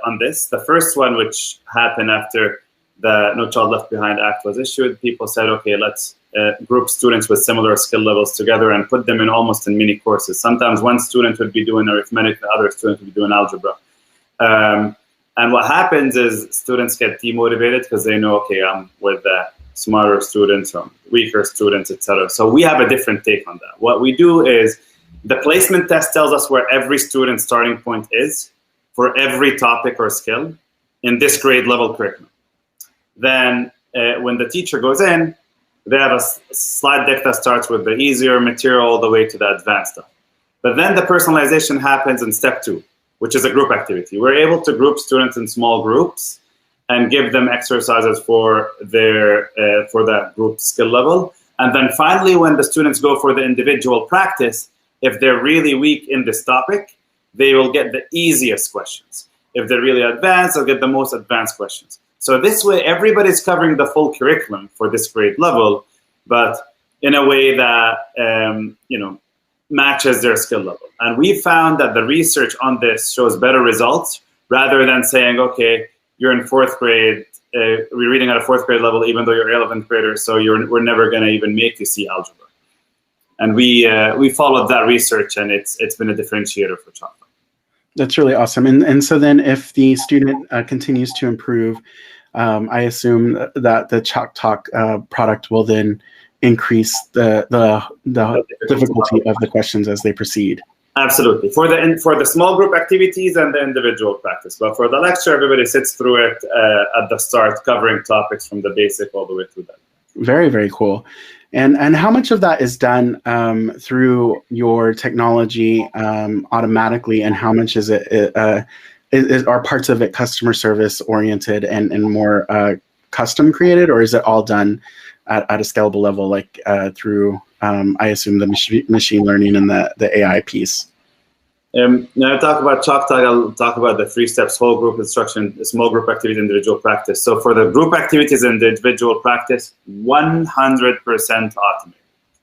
on this. The first one, which happened after the No Child Left Behind Act was issued, people said, okay, let's group students with similar skill levels together and put them in almost in mini courses. Sometimes one student would be doing arithmetic, the other student would be doing algebra. And what happens is students get demotivated because they know, okay, I'm with the smarter students or weaker students, etc. So we have a different take on that. What we do is the placement test tells us where every student's starting point is for every topic or skill in this grade level curriculum. Then when the teacher goes in, they have a slide deck that starts with the easier material all the way to the advanced stuff. But then the personalization happens in step 2, which is a group activity. We're able to group students in small groups and give them exercises for that group skill level. And then finally, when the students go for the individual practice, if they're really weak in this topic, they will get the easiest questions. If they're really advanced, they'll get the most advanced questions. So this way, everybody's covering the full curriculum for this grade level, but in a way that matches their skill level. And we found that the research on this shows better results rather than saying, okay, you're in 4th grade, we're reading at a 4th grade level, even though you're 11th grader, so we're never going to even make you see algebra. And we followed that research, and it's been a differentiator for ChalkTalk. That's really awesome. And so then if the student continues to improve, I assume that the ChalkTalk product will then increase the difficulty of the questions as they proceed. Absolutely. For the small group activities and the individual practice. But for the lecture, everybody sits through it at the start, covering topics from the basic all the way through that. Very, very cool. And how much of that is done through your technology automatically, and how much is it are parts of it customer service oriented and more custom created, or is it all done at a scalable level, like through I assume the machine learning and the AI piece? Now I talk about ChalkTalk, I'll talk about the 3 steps: whole group instruction, small group activities, individual practice. So for the group activities and the individual practice, 100% automated.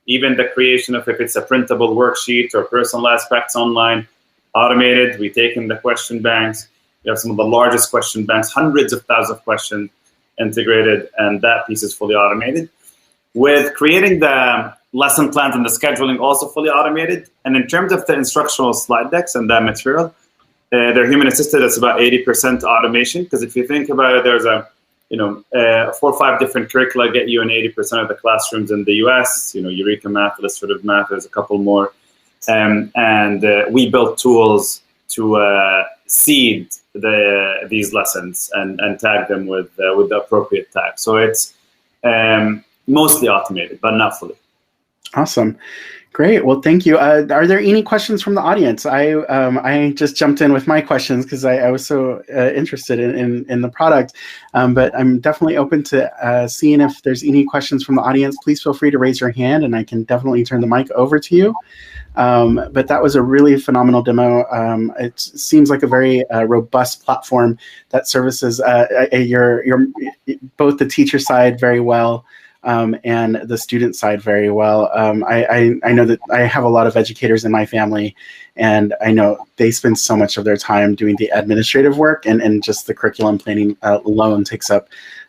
Even the creation of, if it's a printable worksheet or personalized packs online, automated. We take in the question banks. We have some of the largest question banks, hundreds of thousands of questions integrated, and that piece is fully automated. With creating the lesson plans and the scheduling, also fully automated. And in terms of the instructional slide decks and that material, they're human assisted. It's about 80% automation, because if you think about it, there's 4 or 5 different curricula get you in 80% of the classrooms in the US. Eureka Math, Illustrative Math, there's a couple more. And we built tools to seed these lessons and tag them with the appropriate tag. So it's mostly automated, but not fully. Awesome. Great. Well, thank you. Are there any questions from the audience? I just jumped in with my questions because I was so interested in the product, but I'm definitely open to seeing if there's any questions from the audience. Please feel free to raise your hand and I can definitely turn the mic over to you. But that was a really phenomenal demo. It seems like a very robust platform that services your both the teacher side very well, and the student side very well. I know that I have a lot of educators in my family, and I know they spend so much of their time doing the administrative work, and just the curriculum planning alone takes up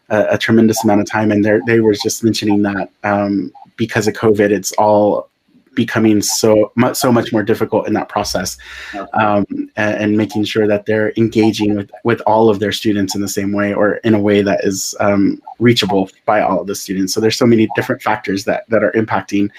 a tremendous amount of time. And they were just mentioning that because of COVID, it's all becoming so much more difficult in that process, and making sure that they're engaging with all of their students in the same way, or in a way that is reachable by all of the students. So there's so many different factors that are impacting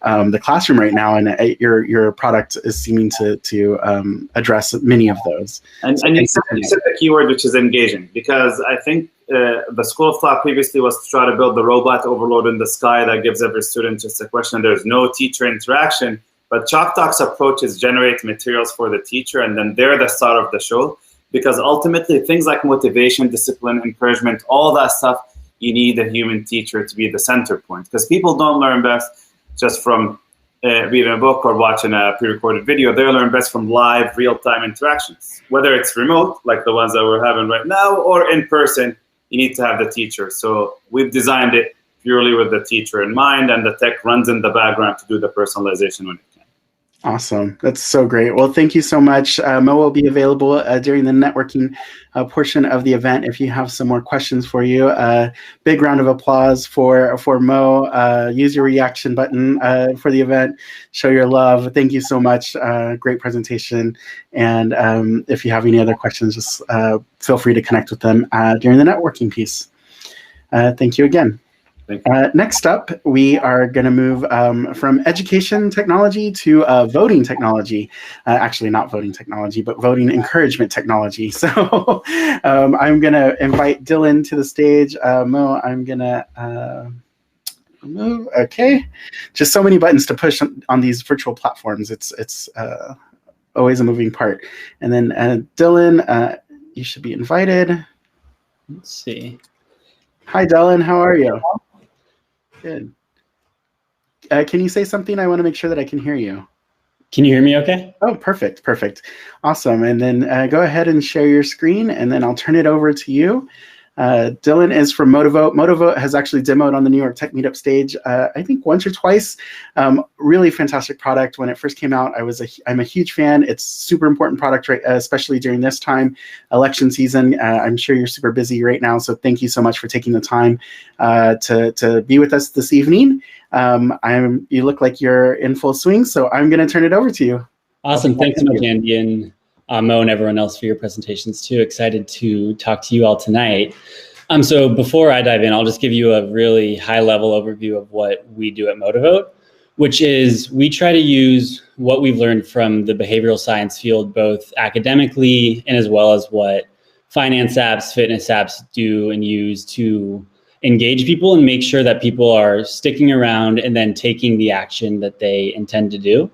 the classroom right now, and your product is seeming to address many of those. And you said the keyword, which is engaging, because I think the school of thought previously was to try to build the robot overload in the sky that gives every student just a question. There's no teacher interaction. But ChalkTalk's approach is generate materials for the teacher, and then they're the star of the show. Because ultimately, things like motivation, discipline, encouragement, all that stuff, you need a human teacher to be the center point. Because people don't learn best just from reading a book or watching a pre-recorded video. They learn best from live, real-time interactions. Whether it's remote, like the ones that we're having right now, or in person, you need to have the teacher. So we've designed it purely with the teacher in mind, and the tech runs in the background to do the personalization when it can. Awesome. That's so great. Well, thank you so much. Mo will be available during the networking portion of the event if you have some more questions for you. Big round of applause for Mo. Use your reaction button for the event. Show your love. Thank you so much. Great presentation. And if you have any other questions, just feel free to connect with them during the networking piece. Thank you again. Next up, we are going to move from education technology to voting technology. Actually, not voting technology, but voting encouragement technology. So I'm going to invite Dylan to the stage. Mo, I'm going to move. Okay. Just so many buttons to push on these virtual platforms. It's always a moving part. And then Dylan, you should be invited. Let's see. Hi, Dylan. How are you? Good. Can you say something? I want to make sure that I can hear you. Can you hear me okay? Oh, perfect. Perfect. Awesome. And then go ahead and share your screen, and then I'll turn it over to you. Dylan is from Motivote. Motivote has actually demoed on the New York Tech Meetup stage, I think once or twice. Really fantastic product. When it first came out, I'm a huge fan. It's super important product, right, especially during this time, election season. I'm sure you're super busy right now, so thank you so much for taking the time to be with us this evening. You look like you're in full swing, so I'm going to turn it over to you. Awesome. Thanks so much, Andy, and Mo and everyone else for your presentations too. Excited to talk to you all tonight. So before I dive in, I'll just give you a really high-level overview of what we do at Motivote, which is we try to use what we've learned from the behavioral science field, both academically and as well as what finance apps, fitness apps do and use to engage people and make sure that people are sticking around and then taking the action that they intend to do.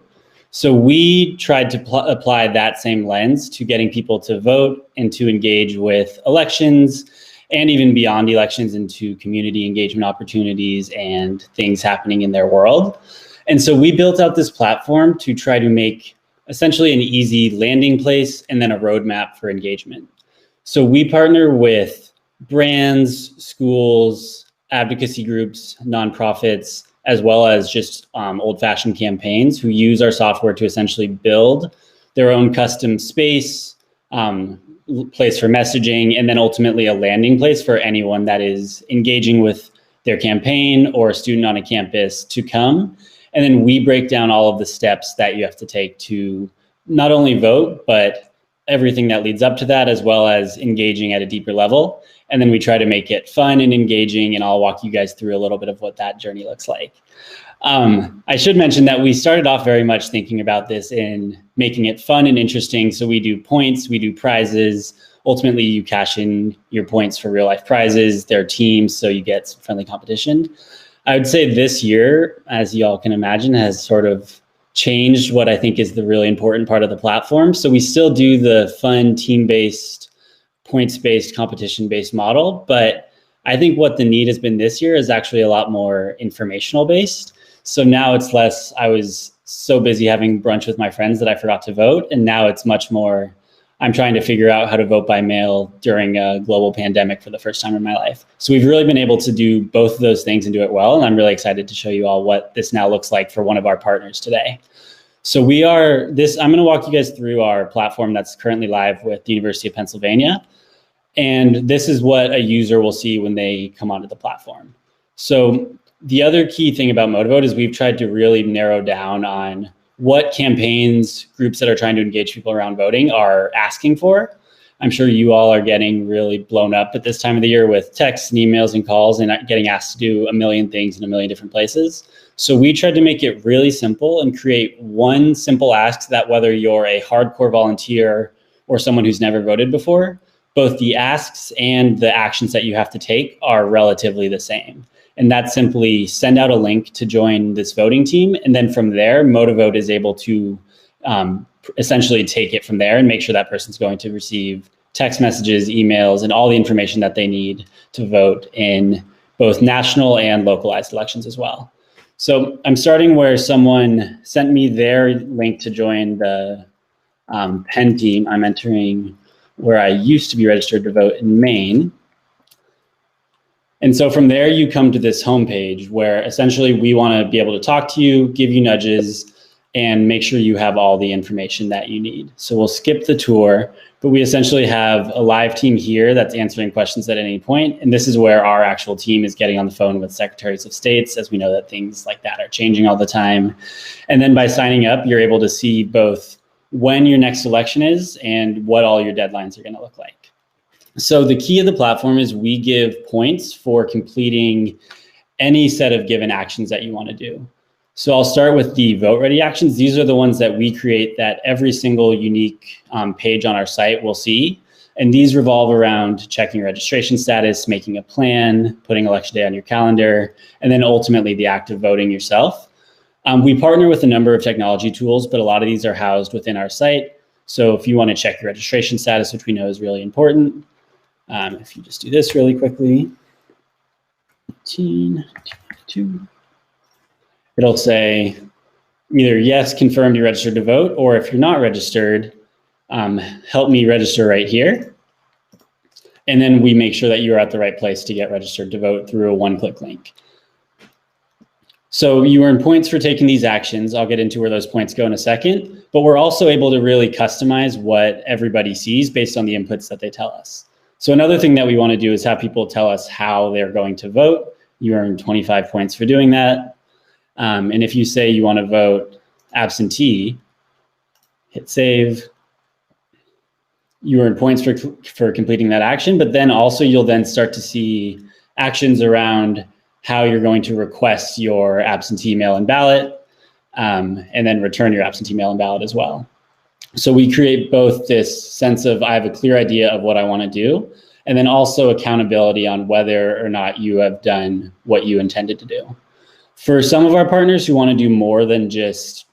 So we tried to apply that same lens to getting people to vote and to engage with elections and even beyond elections into community engagement opportunities and things happening in their world. And so we built out this platform to try to make essentially an easy landing place and then a roadmap for engagement. So we partner with brands, schools, advocacy groups, nonprofits, as well as just old-fashioned campaigns who use our software to essentially build their own custom space, place for messaging, and then ultimately a landing place for anyone that is engaging with their campaign or a student on a campus to come. And then we break down all of the steps that you have to take to not only vote, but everything that leads up to that, as well as engaging at a deeper level. And then we try to make it fun and engaging, and I'll walk you guys through a little bit of what that journey looks like. I should mention that we started off very much thinking about this in making it fun and interesting. So we do points, we do prizes. Ultimately, you cash in your points for real life prizes. They're teams, so you get some friendly competition. I would say this year, as y'all can imagine, has sort of changed what I think is the really important part of the platform. So we still do the fun team-based, points-based, competition-based model, but I think what the need has been this year is actually a lot more informational-based. So now it's less, I was so busy having brunch with my friends that I forgot to vote, and now it's much more, I'm trying to figure out how to vote by mail during a global pandemic for the first time in my life. So we've really been able to do both of those things and do it well. And I'm really excited to show you all what this now looks like for one of our partners today. So I'm going to walk you guys through our platform that's currently live with the University of Pennsylvania. And this is what a user will see when they come onto the platform. So the other key thing about Motivote is we've tried to really narrow down on what campaigns, groups that are trying to engage people around voting are asking for. I'm sure you all are getting really blown up at this time of the year with texts and emails and calls and getting asked to do a million things in a million different places. So we tried to make it really simple and create one simple ask that whether you're a hardcore volunteer or someone who's never voted before, both the asks and the actions that you have to take are relatively the same. And that's simply send out a link to join this voting team. And then from there, Motivote is able to essentially take it from there and make sure that person's going to receive text messages, emails, and all the information that they need to vote in both national and localized elections as well. So I'm starting where someone sent me their link to join the Penn team. I'm entering where I used to be registered to vote in Maine. And so from there, you come to this homepage where essentially we want to be able to talk to you, give you nudges, and make sure you have all the information that you need. So we'll skip the tour, but we essentially have a live team here that's answering questions at any point. And this is where our actual team is getting on the phone with secretaries of states, as we know that things like that are changing all the time. And then by signing up, you're able to see both when your next election is and what all your deadlines are going to look like. So the key of the platform is we give points for completing any set of given actions that you want to do. So I'll start with the vote ready actions. These are the ones that we create that every single unique page on our site will see. And these revolve around checking registration status, making a plan, putting election day on your calendar, and then ultimately the act of voting yourself. We partner with a number of technology tools, but a lot of these are housed within our site. So if you want to check your registration status, which we know is really important, if you just do this really quickly, 1822, it'll say either yes, confirmed you're registered to vote, or if you're not registered, help me register right here. And then we make sure that you're at the right place to get registered to vote through a one-click link. So you earn points for taking these actions. I'll get into where those points go in a second, but we're also able to really customize what everybody sees based on the inputs that they tell us. So another thing that we want to do is have people tell us how they're going to vote. You earn 25 points for doing that. And if you say you want to vote absentee, hit save, you earn points for completing that action, but then also you'll then start to see actions around how you're going to request your absentee mail-in ballot, and then return your absentee mail-in ballot as well. So we create both this sense of I have a clear idea of what I want to do, and then also accountability on whether or not you have done what you intended to do. For some of our partners who want to do more than just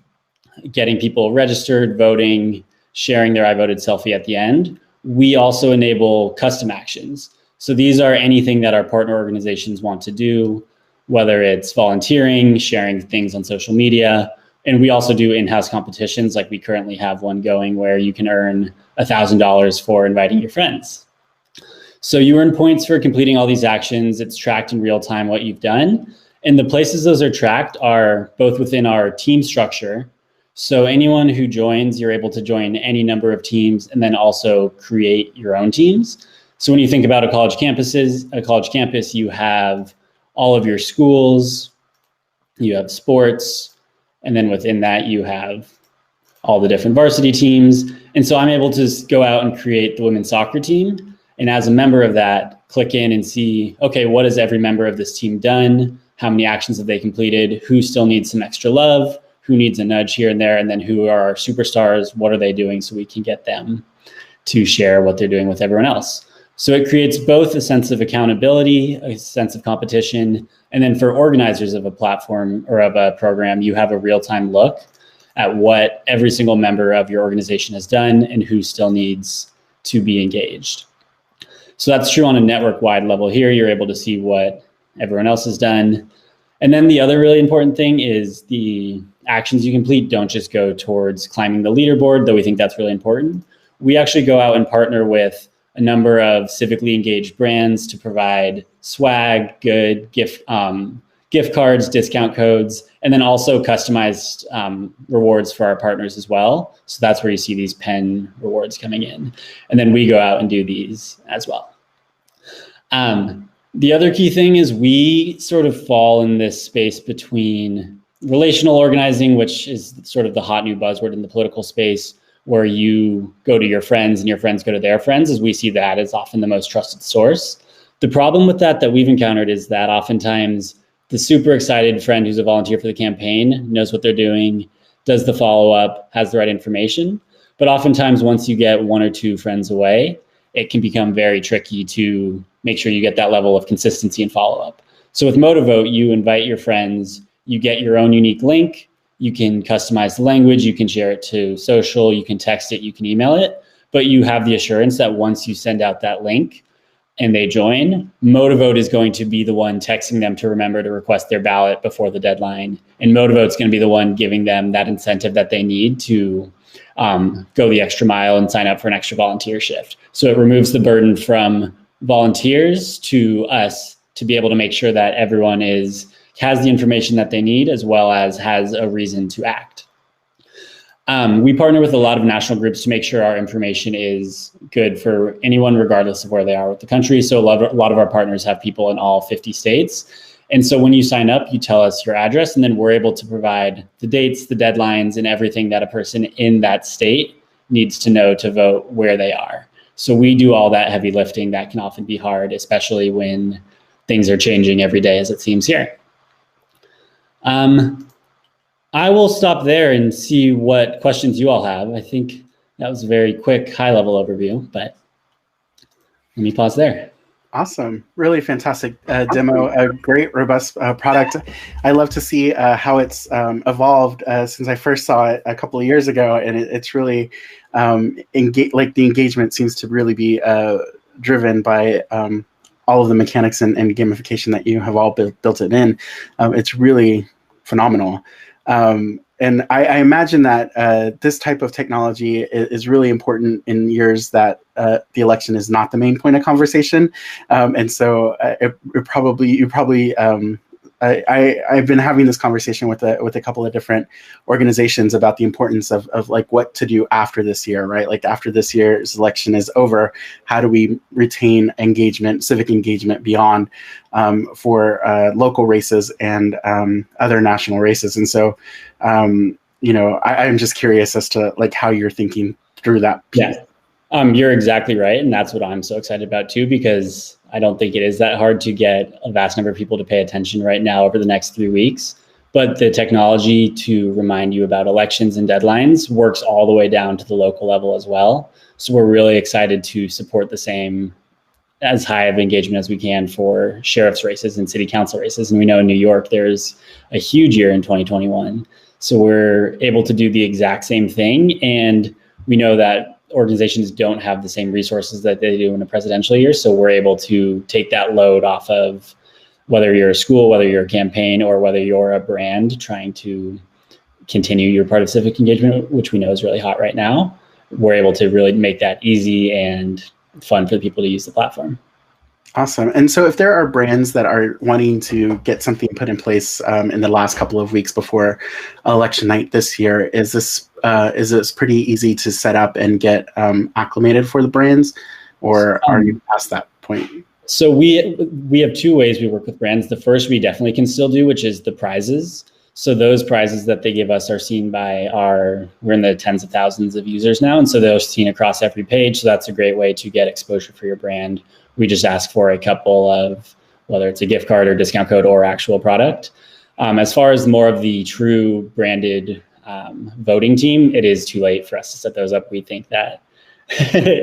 getting people registered, voting, sharing their I voted selfie at the end, we also enable custom actions. So these are anything that our partner organizations want to do, whether it's volunteering, sharing things on social media, And we also do in-house competitions. Like we currently have one going where you can earn $1,000 for inviting your friends. So you earn points for completing all these actions. It's tracked in real time what you've done. And the places those are tracked are both within our team structure. So anyone who joins, you're able to join any number of teams and then also create your own teams. So when you think about a college campus, you have all of your schools, you have sports, and then within that you have all the different varsity teams. And so I'm able to go out and create the women's soccer team. And as a member of that, click in and see, okay, what has every member of this team done? How many actions have they completed? Who still needs some extra love? Who needs a nudge here and there? And then who are our superstars? What are they doing so we can get them to share what they're doing with everyone else? So it creates both a sense of accountability, a sense of competition, and then for organizers of a platform or of a program, you have a real-time look at what every single member of your organization has done and who still needs to be engaged. So that's true on a network-wide level. Here, you're able to see what everyone else has done. And then the other really important thing is the actions you complete don't just go towards climbing the leaderboard, though we think that's really important. We actually go out and partner with a number of civically engaged brands to provide swag, good gift cards, discount codes, and then also customized rewards for our partners as well. So that's where you see these pen rewards coming in. And then we go out and do these as well. The other key thing is we sort of fall in this space between relational organizing, which is sort of the hot new buzzword in the political space, where you go to your friends and your friends go to their friends, as we see that as often the most trusted source. The problem with that we've encountered is that oftentimes the super excited friend who's a volunteer for the campaign knows what they're doing, does the follow-up, has the right information. But oftentimes once you get one or two friends away, it can become very tricky to make sure you get that level of consistency and follow-up. So with Motivote, you invite your friends, you get your own unique link, you can customize the language, you can share it to social, you can text it, you can email it, but you have the assurance that once you send out that link and they join, Motivote is going to be the one texting them to remember to request their ballot before the deadline. And Motivote's going to be the one giving them that incentive that they need to go the extra mile and sign up for an extra volunteer shift. So it removes the burden from volunteers to us to be able to make sure that everyone has the information that they need as well as has a reason to act. We partner with a lot of national groups to make sure our information is good for anyone regardless of where they are with the country. So a lot of our partners have people in all 50 states. And so when you sign up, you tell us your address, and then we're able to provide the dates, the deadlines, and everything that a person in that state needs to know to vote where they are. So we do all that heavy lifting that can often be hard, especially when things are changing every day, as it seems here. I will stop there and see what questions you all have. I think that was a very quick, high-level overview, but let me pause there. Awesome. Really fantastic demo, a great, robust product. I love to see how it's evolved since I first saw it a couple of years ago, and it's really, the engagement seems to really be driven by all of the mechanics and gamification that you have all built it in. It's really phenomenal. And I imagine that this type of technology is really important in years that the election is not the main point of conversation. And so I've been having this conversation with a couple of different organizations about the importance of like what to do after this year, right? Like after this year's election is over, how do we retain engagement, civic engagement beyond for local races and other national races? And so, I'm just curious as to like how you're thinking through that piece. Yeah, you're exactly right. And that's what I'm so excited about too, because I don't think it is that hard to get a vast number of people to pay attention right now over the next 3 weeks. But the technology to remind you about elections and deadlines works all the way down to the local level as well. So we're really excited to support the same as high of engagement as we can for sheriff's races and city council races. And we know in New York, there's a huge year in 2021. So we're able to do the exact same thing. And we know that organizations don't have the same resources that they do in a presidential year. So we're able to take that load off of whether you're a school, whether you're a campaign, or whether you're a brand trying to continue your part of civic engagement, which we know is really hot right now, we're able to really make that easy and fun for the people to use the platform. Awesome. And so if there are brands that are wanting to get something put in place in the last couple of weeks before election night this year, is this pretty easy to set up and get acclimated for the brands, or are you past that point? So we have two ways we work with brands. The first we definitely can still do, which is the prizes. So those prizes that they give us are seen by we're in the tens of thousands of users now. And so they're seen across every page. So that's a great way to get exposure for your brand. We just ask for a couple of, whether it's a gift card or discount code or actual product. As far as more of the true branded voting team, it is too late for us to set those up. We think that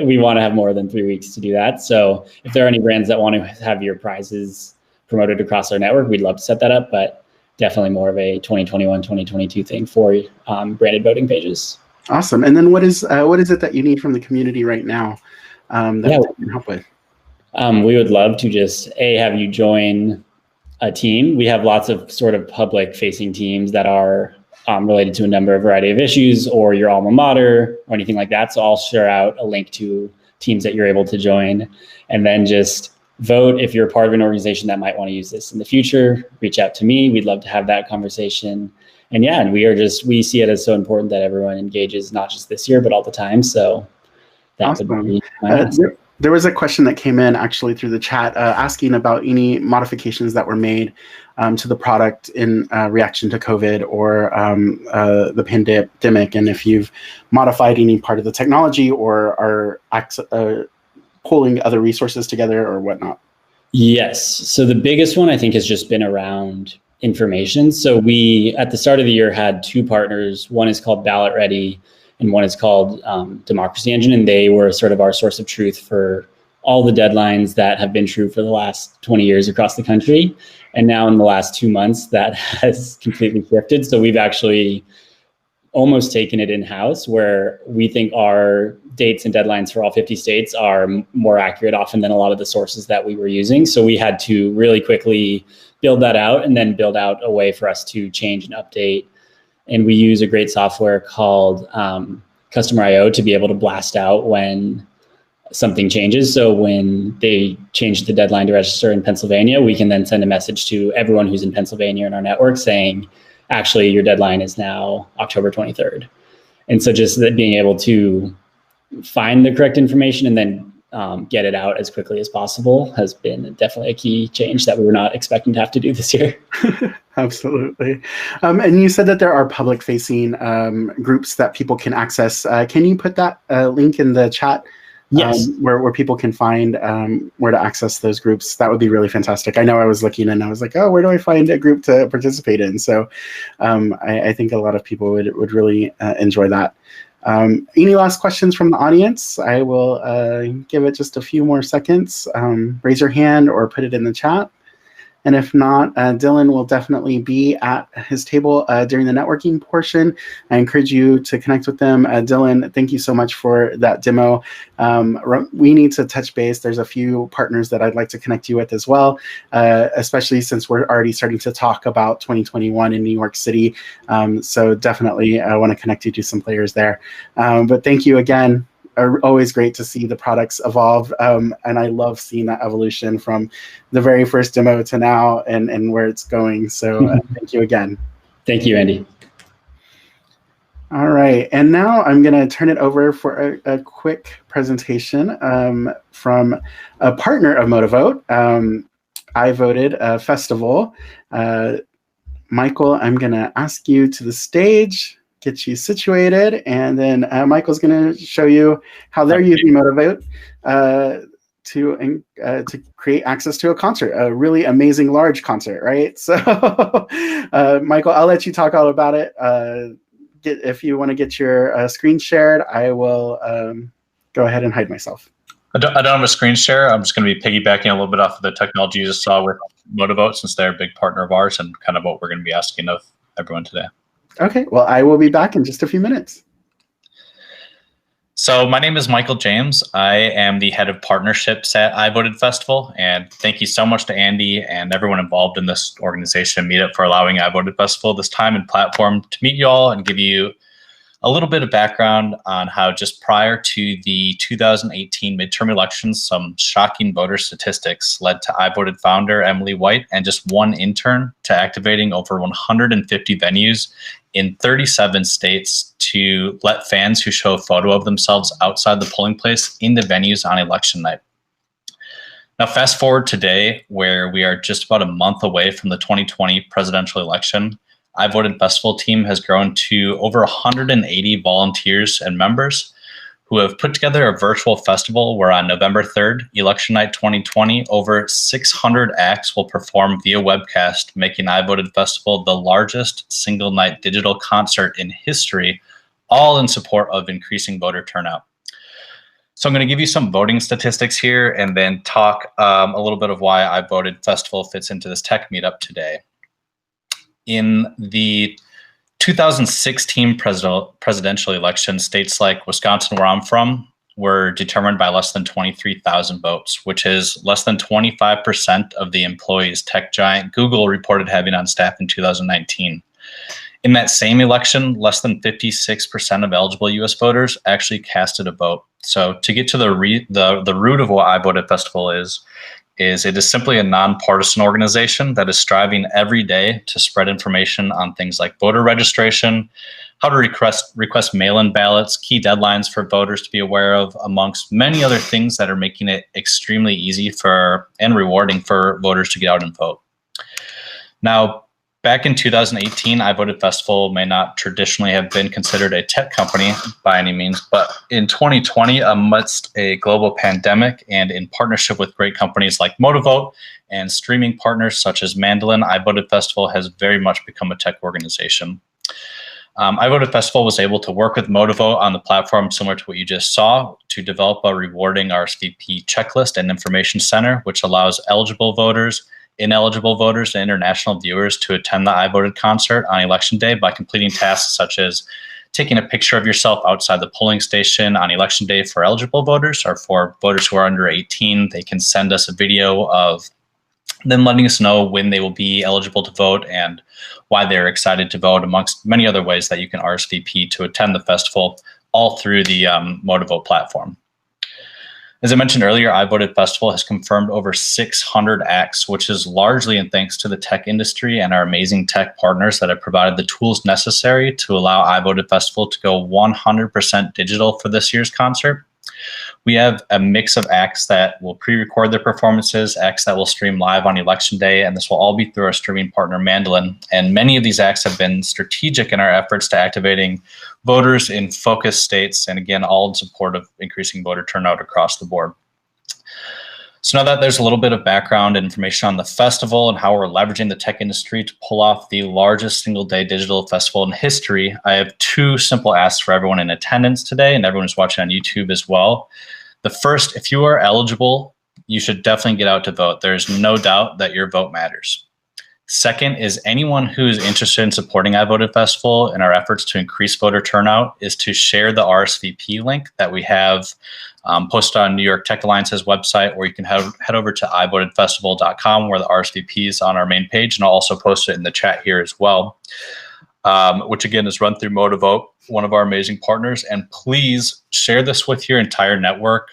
we want to have more than 3 weeks to do that. So if there are any brands that want to have your prizes promoted across our network, we'd love to set that up, but definitely more of a 2021, 2022 thing for branded voting pages. Awesome. And then what is it that you need from the community right now that we can help with? We would love to just have you join a team. We have lots of sort of public facing teams that are related to a variety of issues, or your alma mater or anything like that. So I'll share out a link to teams that you're able to join, and then just vote. If you're a part of an organization that might want to use this in the future, reach out to me. We'd love to have that conversation. And we see it as so important that everyone engages, not just this year, but all the time. So that awesome. would be my ask. There was a question that came in actually through the chat asking about any modifications that were made to the product in reaction to COVID or the pandemic, and if you've modified any part of the technology or are pulling other resources together or whatnot. Yes. So the biggest one I think has just been around information. So we, at the start of the year, had two partners. One is called Ballot Ready, and one is called Democracy Engine, and they were sort of our source of truth for all the deadlines that have been true for the last 20 years across the country. And now in the last 2 months, that has completely shifted. So we've actually almost taken it in-house, where we think our dates and deadlines for all 50 states are more accurate often than a lot of the sources that we were using. So we had to really quickly build that out and then build out a way for us to change and update. And we use a great software called Customer.io to be able to blast out when something changes. So when they change the deadline to register in Pennsylvania, we can then send a message to everyone who's in Pennsylvania in our network saying, actually, your deadline is now October 23rd. And so just that being able to find the correct information and then get it out as quickly as possible has been definitely a key change that we were not expecting to have to do this year. Absolutely. And you said that there are public-facing groups that people can access. Can you put that link in the chat? Yes. Where people can find where to access those groups? That would be really fantastic. I know I was looking and I was like, oh, where do I find a group to participate in? So I think a lot of people would really enjoy that. Any last questions from the audience? I will give it just a few more seconds. Raise your hand or put it in the chat. And if not, Dylan will definitely be at his table during the networking portion. I encourage you to connect with them. Dylan, thank you so much for that demo. We need to touch base. There's a few partners that I'd like to connect you with as well, especially since we're already starting to talk about 2021 in New York City. So definitely I want to connect you to some players there. But thank you again. Always great to see the products evolve. And I love seeing that evolution from the very first demo to now and where it's going. So thank you again. Thank you, Andy. All right. And now I'm going to turn it over for a quick presentation from a partner of Motivote. I voted Festival. Michael, I'm going to ask you to the stage, get you situated, and then Michael's going to show you how they're using Motivote to create access to a concert, a really amazing large concert, right? So, Michael, I'll let you talk all about it. If you want to get your screen shared, I will go ahead and hide myself. I don't have a screen share. I'm just going to be piggybacking a little bit off of the technology you just saw with Motivote, since they're a big partner of ours and kind of what we're going to be asking of everyone today. Okay, well, I will be back in just a few minutes. So my name is Michael James. I am the head of partnerships at iVoted Festival, and thank you so much to Andy and everyone involved in this organization, Meetup, for allowing iVoted Festival this time and platform to meet you all and give you a little bit of background on how just prior to the 2018 midterm elections, some shocking voter statistics led to iVoted founder Emily White and just one intern to activating over 150 venues in 37 states to let fans who show a photo of themselves outside the polling place in the venues on election night. Now, fast forward today, where we are just about a month away from the 2020 presidential election. iVoted Festival team has grown to over 180 volunteers and members who have put together a virtual festival where on November 3rd, election night 2020, over 600 acts will perform via webcast, making iVoted Festival the largest single night digital concert in history, all in support of increasing voter turnout. So I'm going to give you some voting statistics here and then talk a little bit of why iVoted Festival fits into this tech meetup today. In the 2016 presidential election, states like Wisconsin, where I'm from, were determined by less than 23,000 votes, which is less than 25% of the employees tech giant Google reported having on staff in 2019. In that same election, less than 56% of eligible U.S. voters actually casted a vote. So to get to the root of what iVoted Festival is it is simply a nonpartisan organization that is striving every day to spread information on things like voter registration, how to request mail-in ballots, key deadlines for voters to be aware of, amongst many other things that are making it extremely easy and rewarding for voters to get out and vote. Now, back in 2018, iVoted Festival may not traditionally have been considered a tech company by any means, but in 2020, amidst a global pandemic and in partnership with great companies like Motivote and streaming partners such as Mandolin, iVoted Festival has very much become a tech organization. iVoted Festival was able to work with Motivote on the platform similar to what you just saw to develop a rewarding RSVP checklist and information center, which allows eligible voters, ineligible voters, and international viewers to attend the iVoted concert on election day by completing tasks such as taking a picture of yourself outside the polling station on election day for eligible voters, or for voters who are under 18, they can send us a video of them letting us know when they will be eligible to vote and why they're excited to vote, amongst many other ways that you can RSVP to attend the festival, all through the Motivote platform. As I mentioned earlier, iVoted Festival has confirmed over 600 acts, which is largely in thanks to the tech industry and our amazing tech partners that have provided the tools necessary to allow iVoted Festival to go 100% digital for this year's concert. We have a mix of acts that will pre-record their performances, acts that will stream live on election day, and this will all be through our streaming partner, Mandolin. And many of these acts have been strategic in our efforts to activating voters in focus states, and again, all in support of increasing voter turnout across the board. So now that there's a little bit of background and information on the festival and how we're leveraging the tech industry to pull off the largest single-day digital festival in history, I have two simple asks for everyone in attendance today and everyone who's watching on YouTube as well. The first, if you are eligible, you should definitely get out to vote. There's no doubt that your vote matters. Second is anyone who is interested in supporting iVoted Festival in our efforts to increase voter turnout is to share the RSVP link that we have posted on New York Tech Alliance's website, or you can head over to ivotedfestival.com where the RSVP is on our main page, and I'll also post it in the chat here as well, which again is run through Motivote, one of our amazing partners. And please share this with your entire network.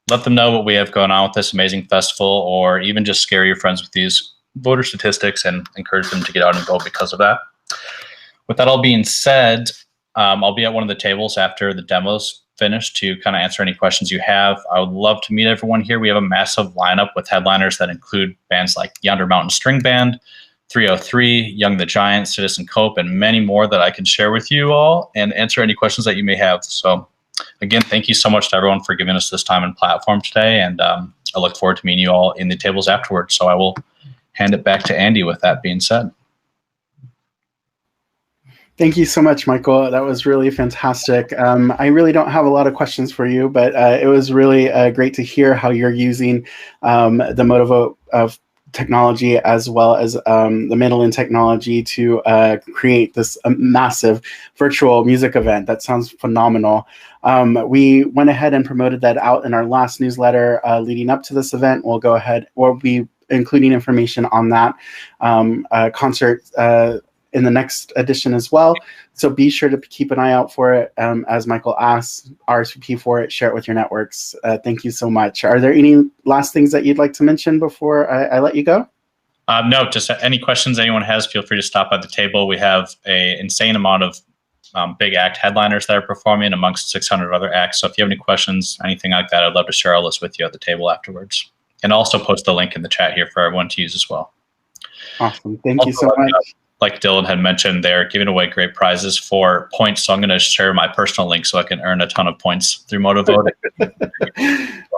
Let them know what we have going on with this amazing festival, or even just scare your friends with these voter statistics and encourage them to get out and vote because of that. With that all being said, I'll be at one of the tables after the demos finish to kind of answer any questions you have. I would love to meet everyone here. We have a massive lineup with headliners that include bands like Yonder Mountain String Band, 303, Young the Giant, Citizen Cope, and many more that I can share with you all and answer any questions that you may have. So again, thank you so much to everyone for giving us this time and platform today. And I look forward to meeting you all in the tables afterwards. So I will hand it back to Andy with that being said. Thank you so much, Michael. That was really fantastic. I really don't have a lot of questions for you, but it was really great to hear how you're using the Motivote technology as well as the mandolin technology to create this massive virtual music event. That sounds phenomenal. We went ahead and promoted that out in our last newsletter leading up to this event. We'll be including information on that concert in the next edition as well. So be sure to keep an eye out for it. As Michael asked, RSVP for it, share it with your networks. Thank you so much. Are there any last things that you'd like to mention before I let you go? No, just any questions anyone has, feel free to stop by the table. We have an insane amount of big act headliners that are performing amongst 600 other acts. So if you have any questions, anything like that, I'd love to share our list with you at the table afterwards. And also post the link in the chat here for everyone to use as well. Awesome. Thank you so much. Like Dylan had mentioned, they're giving away great prizes for points. So I'm going to share my personal link so I can earn a ton of points through Motivote.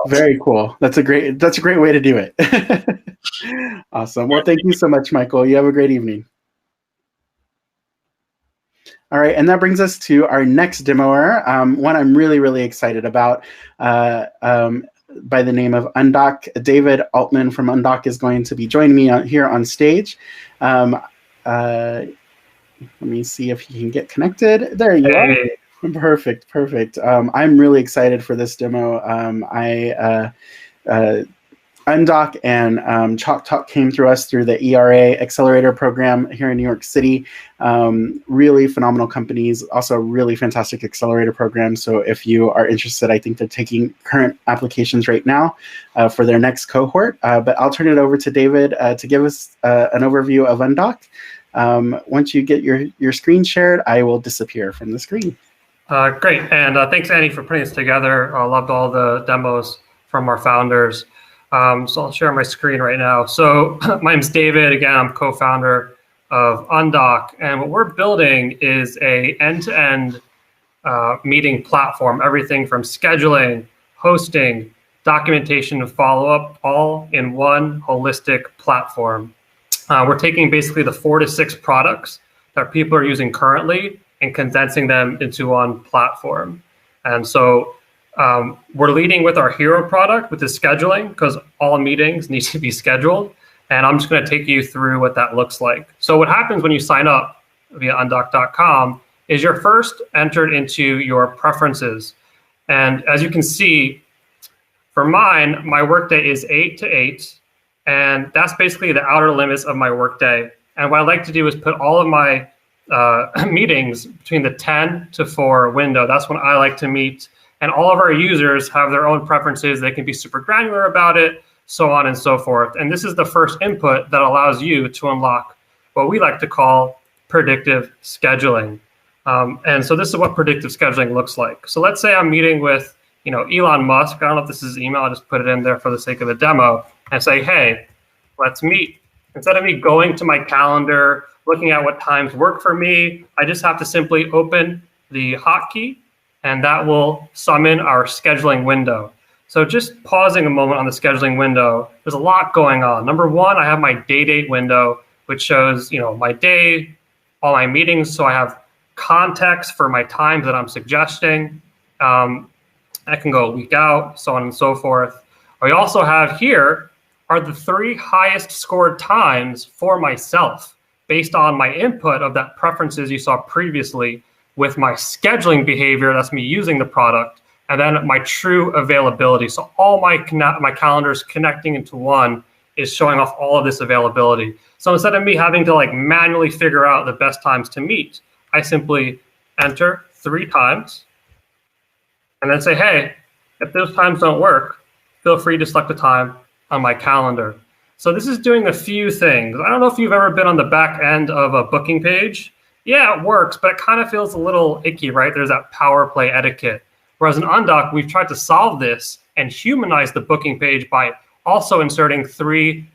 Very cool. That's a great way to do it. Awesome. Well, thank you so much, Michael. You have a great evening. All right, and that brings us to our next demoer, one I'm really, really excited about. By the name of Undoc. David Altman from Undoc is going to be joining me here on stage. Let me see if he can get connected. There you are. Perfect. I'm really excited for this demo. Undoc and ChalkTalk came through us through the ERA Accelerator program here in New York City. Really phenomenal companies, also a really fantastic accelerator program. So if you are interested, I think they're taking current applications right now for their next cohort. But I'll turn it over to David to give us an overview of Undoc. Once you get your screen shared, I will disappear from the screen. Great, and thanks, Annie, for putting this together. I loved all the demos from our founders. So I'll share my screen right now. So my name's David. Again, I'm co-founder of Undoc, and what we're building is a end-to-end meeting platform, everything from scheduling, hosting, documentation, and follow-up, all in one holistic platform. We're taking basically the 4 to 6 products that people are using currently and condensing them into one platform. And so we're leading with our hero product, with the scheduling, because all meetings need to be scheduled. And I'm just going to take you through what that looks like. So what happens when you sign up via undoc.com is you're first entered into your preferences. And as you can see, for mine, my workday is 8 to 8. And that's basically the outer limits of my workday. And what I like to do is put all of my meetings between the 10 to 4 window. That's when I like to meet. And all of our users have their own preferences. They can be super granular about it, so on and so forth. And this is the first input that allows you to unlock what we like to call predictive scheduling. And so this is what predictive scheduling looks like. So let's say I'm meeting with Elon Musk. I don't know if this is his email. I'll just put it in there for the sake of the demo and say, hey, let's meet. Instead of me going to my calendar, looking at what times work for me, I just have to simply open the hotkey, and that will summon our scheduling window. So just pausing a moment on the scheduling window, there's a lot going on. Number one, I have my day date window, which shows my day, all my meetings. So I have context for my times that I'm suggesting. I can go a week out, so on and so forth. We also have here are the 3 highest scored times for myself based on my input of that preferences you saw previously with my scheduling behavior, that's me using the product, and then my true availability. So all my calendars connecting into one is showing off all of this availability. So instead of me having to manually figure out the best times to meet, I simply enter 3 times and then say, hey, if those times don't work, feel free to select a time on my calendar. So this is doing a few things. I don't know if you've ever been on the back end of a booking page. Yeah, it works, but it kind of feels a little icky, right? There's that power play etiquette. Whereas in Undoc, we've tried to solve this and humanize the booking page by also inserting 3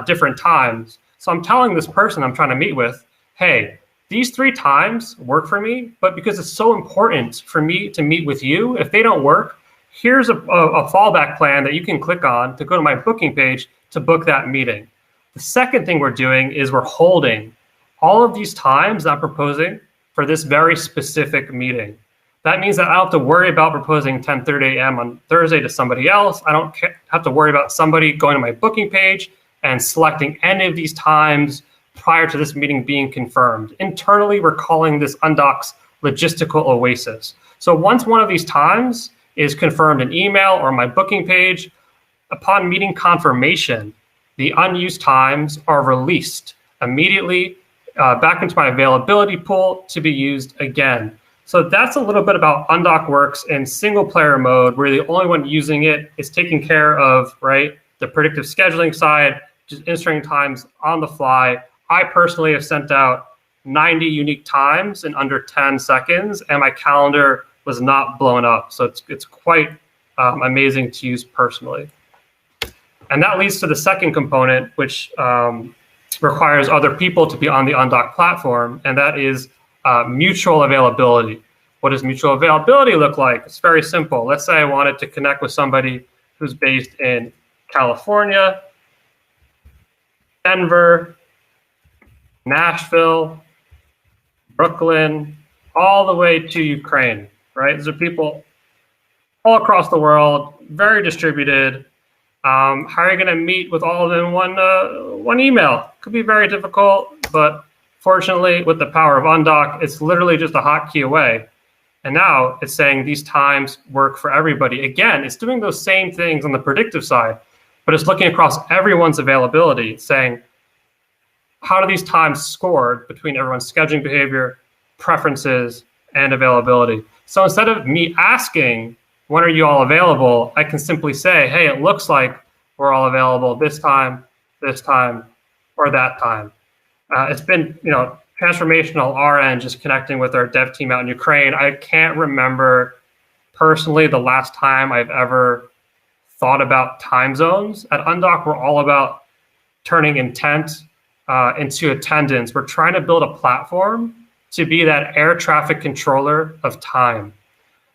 different times. So I'm telling this person I'm trying to meet with, hey, these 3 times work for me, but because it's so important for me to meet with you, if they don't work, here's a fallback plan that you can click on to go to my booking page to book that meeting. The second thing we're doing is we're holding all of these times that I'm proposing for this very specific meeting. That means that I don't have to worry about proposing 10:30 a.m. on Thursday to somebody else. I don't have to worry about somebody going to my booking page and selecting any of these times prior to this meeting being confirmed. Internally, we're calling this Undoc's logistical oasis. So once one of these times is confirmed in email or my booking page, upon meeting confirmation, the unused times are released immediately back into my availability pool to be used again. So that's a little bit about Undoc works in single player mode, where the only one using it is taking care of, right, the predictive scheduling side, just inserting times on the fly. I personally have sent out 90 unique times in under 10 seconds, and my calendar was not blown up. So it's quite amazing to use personally. And that leads to the second component, which requires other people to be on the Undoc platform, and that is mutual availability. What does mutual availability look like? It's very simple. Let's say I wanted to connect with somebody who's based in California, Denver, Nashville, Brooklyn, all the way to Ukraine, right? These are people all across the world, very distributed. How are you going to meet with all of them in one email? Could be very difficult, but fortunately, with the power of Undoc, it's literally just a hotkey away. And now it's saying these times work for everybody. Again, it's doing those same things on the predictive side, but it's looking across everyone's availability, saying, how do these times scored between everyone's scheduling behavior, preferences, and availability? So instead of me asking, when are you all available? I can simply say, hey, it looks like we're all available this time, or that time. It's been, transformational our end, just connecting with our dev team out in Ukraine. I can't remember personally the last time I've ever thought about time zones. At Undoc, we're all about turning intent into attendance. We're trying to build a platform to be that air traffic controller of time.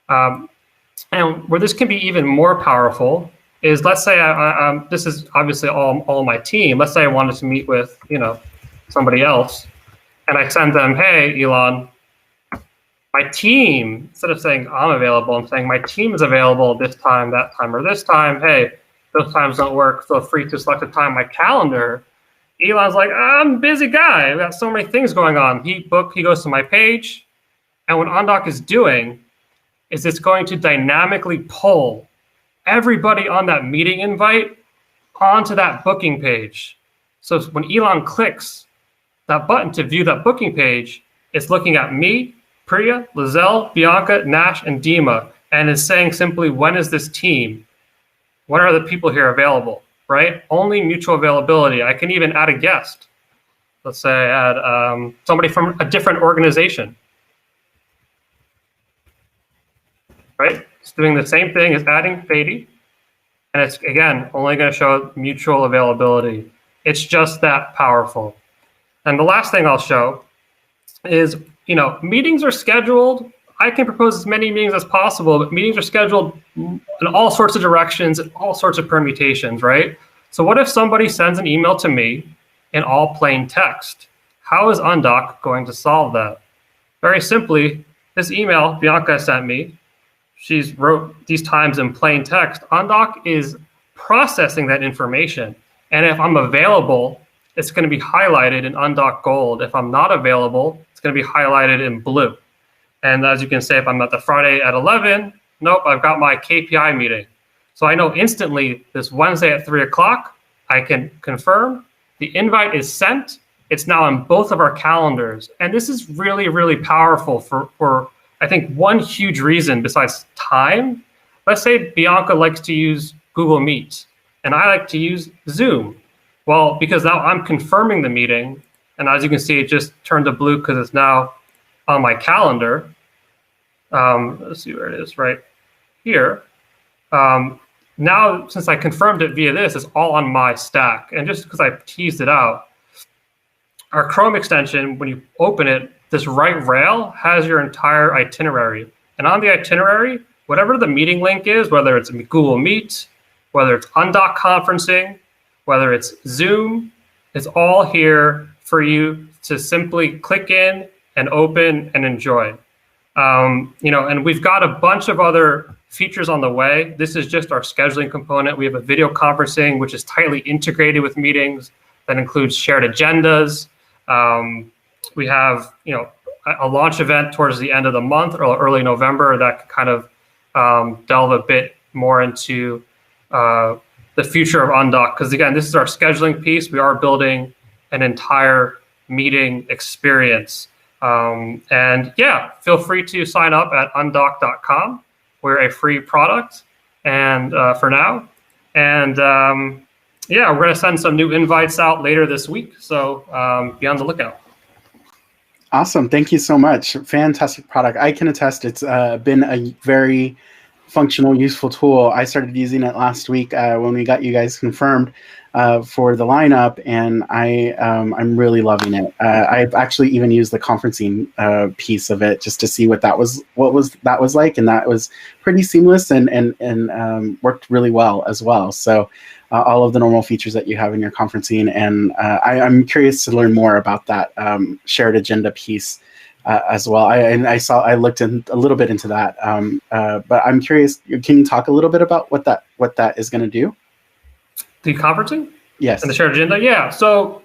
And where this can be even more powerful is, let's say this is obviously all my team. Let's say I wanted to meet with somebody else, and I send them, hey, Elon, my team, instead of saying I'm available, I'm saying my team is available this time, that time, or this time. Hey, those times don't work. Feel free to select a time on my calendar. Elon's like, I'm a busy guy. I've got so many things going on. He goes to my page, and what Undoc is doing is it's going to dynamically pull everybody on that meeting invite onto that booking page. So when Elon clicks that button to view that booking page, it's looking at me, Priya, Lizelle, Bianca, Nash, and Dima, and is saying simply, when is this team? When are the people here available, right? Only mutual availability. I can even add a guest. Let's say I add somebody from a different organization, right? It's doing the same thing as adding Fady, and it's, again, only going to show mutual availability. It's just that powerful. And the last thing I'll show is, meetings are scheduled. I can propose as many meetings as possible, but meetings are scheduled in all sorts of directions and all sorts of permutations, right? So what if somebody sends an email to me in all plain text? How is Undoc going to solve that? Very simply, this email Bianca sent me, she's wrote these times in plain text. Undoc is processing that information. And if I'm available, it's going to be highlighted in Undoc Gold. If I'm not available, it's going to be highlighted in blue. And as you can say, if I'm at the Friday at 11, nope, I've got my KPI meeting. So I know instantly this Wednesday at 3 o'clock, I can confirm the invite is sent. It's now on both of our calendars. And this is really, really powerful for I think, one huge reason besides time. Let's say Bianca likes to use Google Meet, and I like to use Zoom. Well, because now I'm confirming the meeting, and as you can see, it just turned to blue because it's now on my calendar. Let's see where it is, right here. Now, since I confirmed it via this, it's all on my stack. And just because I teased it out, our Chrome extension, when you open it, this right rail has your entire itinerary. And on the itinerary, whatever the meeting link is, whether it's Google Meet, whether it's Undoc conferencing, whether it's Zoom, it's all here for you to simply click in and open and enjoy. And we've got a bunch of other features on the way. This is just our scheduling component. We have a video conferencing, which is tightly integrated with meetings that includes shared agendas. We have, a launch event towards the end of the month or early November that could kind of delve a bit more into the future of Undock. Because again, this is our scheduling piece. We are building an entire meeting experience. And yeah, feel free to sign up at undock.com. We're a free product and for now. And yeah, we're going to send some new invites out later this week. So be on the lookout. Awesome. Thank you so much. Fantastic product. I can attest it's been a very functional, useful tool. I started using it last week when we got you guys confirmed for the lineup, and I'm really loving it. I've actually even used the conferencing piece of it just to see what that was like, and that was pretty seamless and worked really well as well. So all of the normal features that you have in your conferencing, and I'm curious to learn more about that shared agenda piece as well. I looked in a little bit into that, but I'm curious. Can you talk a little bit about what that is going to do? The conferencing? Yes. And the shared agenda? Yeah. So,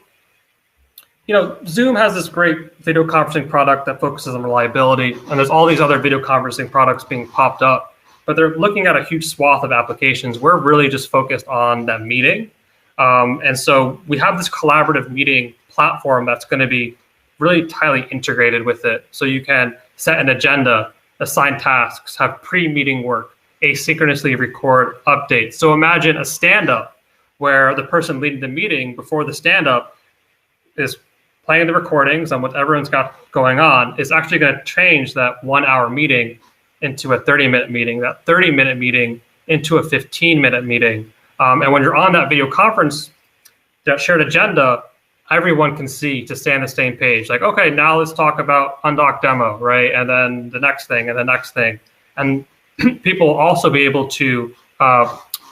Zoom has this great video conferencing product that focuses on reliability, and there's all these other video conferencing products being popped up, but they're looking at a huge swath of applications. We're really just focused on that meeting. And so we have this collaborative meeting platform that's going to be really tightly integrated with it. So you can set an agenda, assign tasks, have pre-meeting work, asynchronously record updates. So imagine a stand-up where the person leading the meeting before the stand-up is playing the recordings on what everyone's got going on, is actually going to change that 1 hour meeting into a 30-minute meeting, that 30-minute meeting into a 15-minute meeting. And when you're on that video conference, that shared agenda, everyone can see to stay on the same page. Like, okay, now let's talk about Undock demo, right? And then the next thing and the next thing. And people will also be able to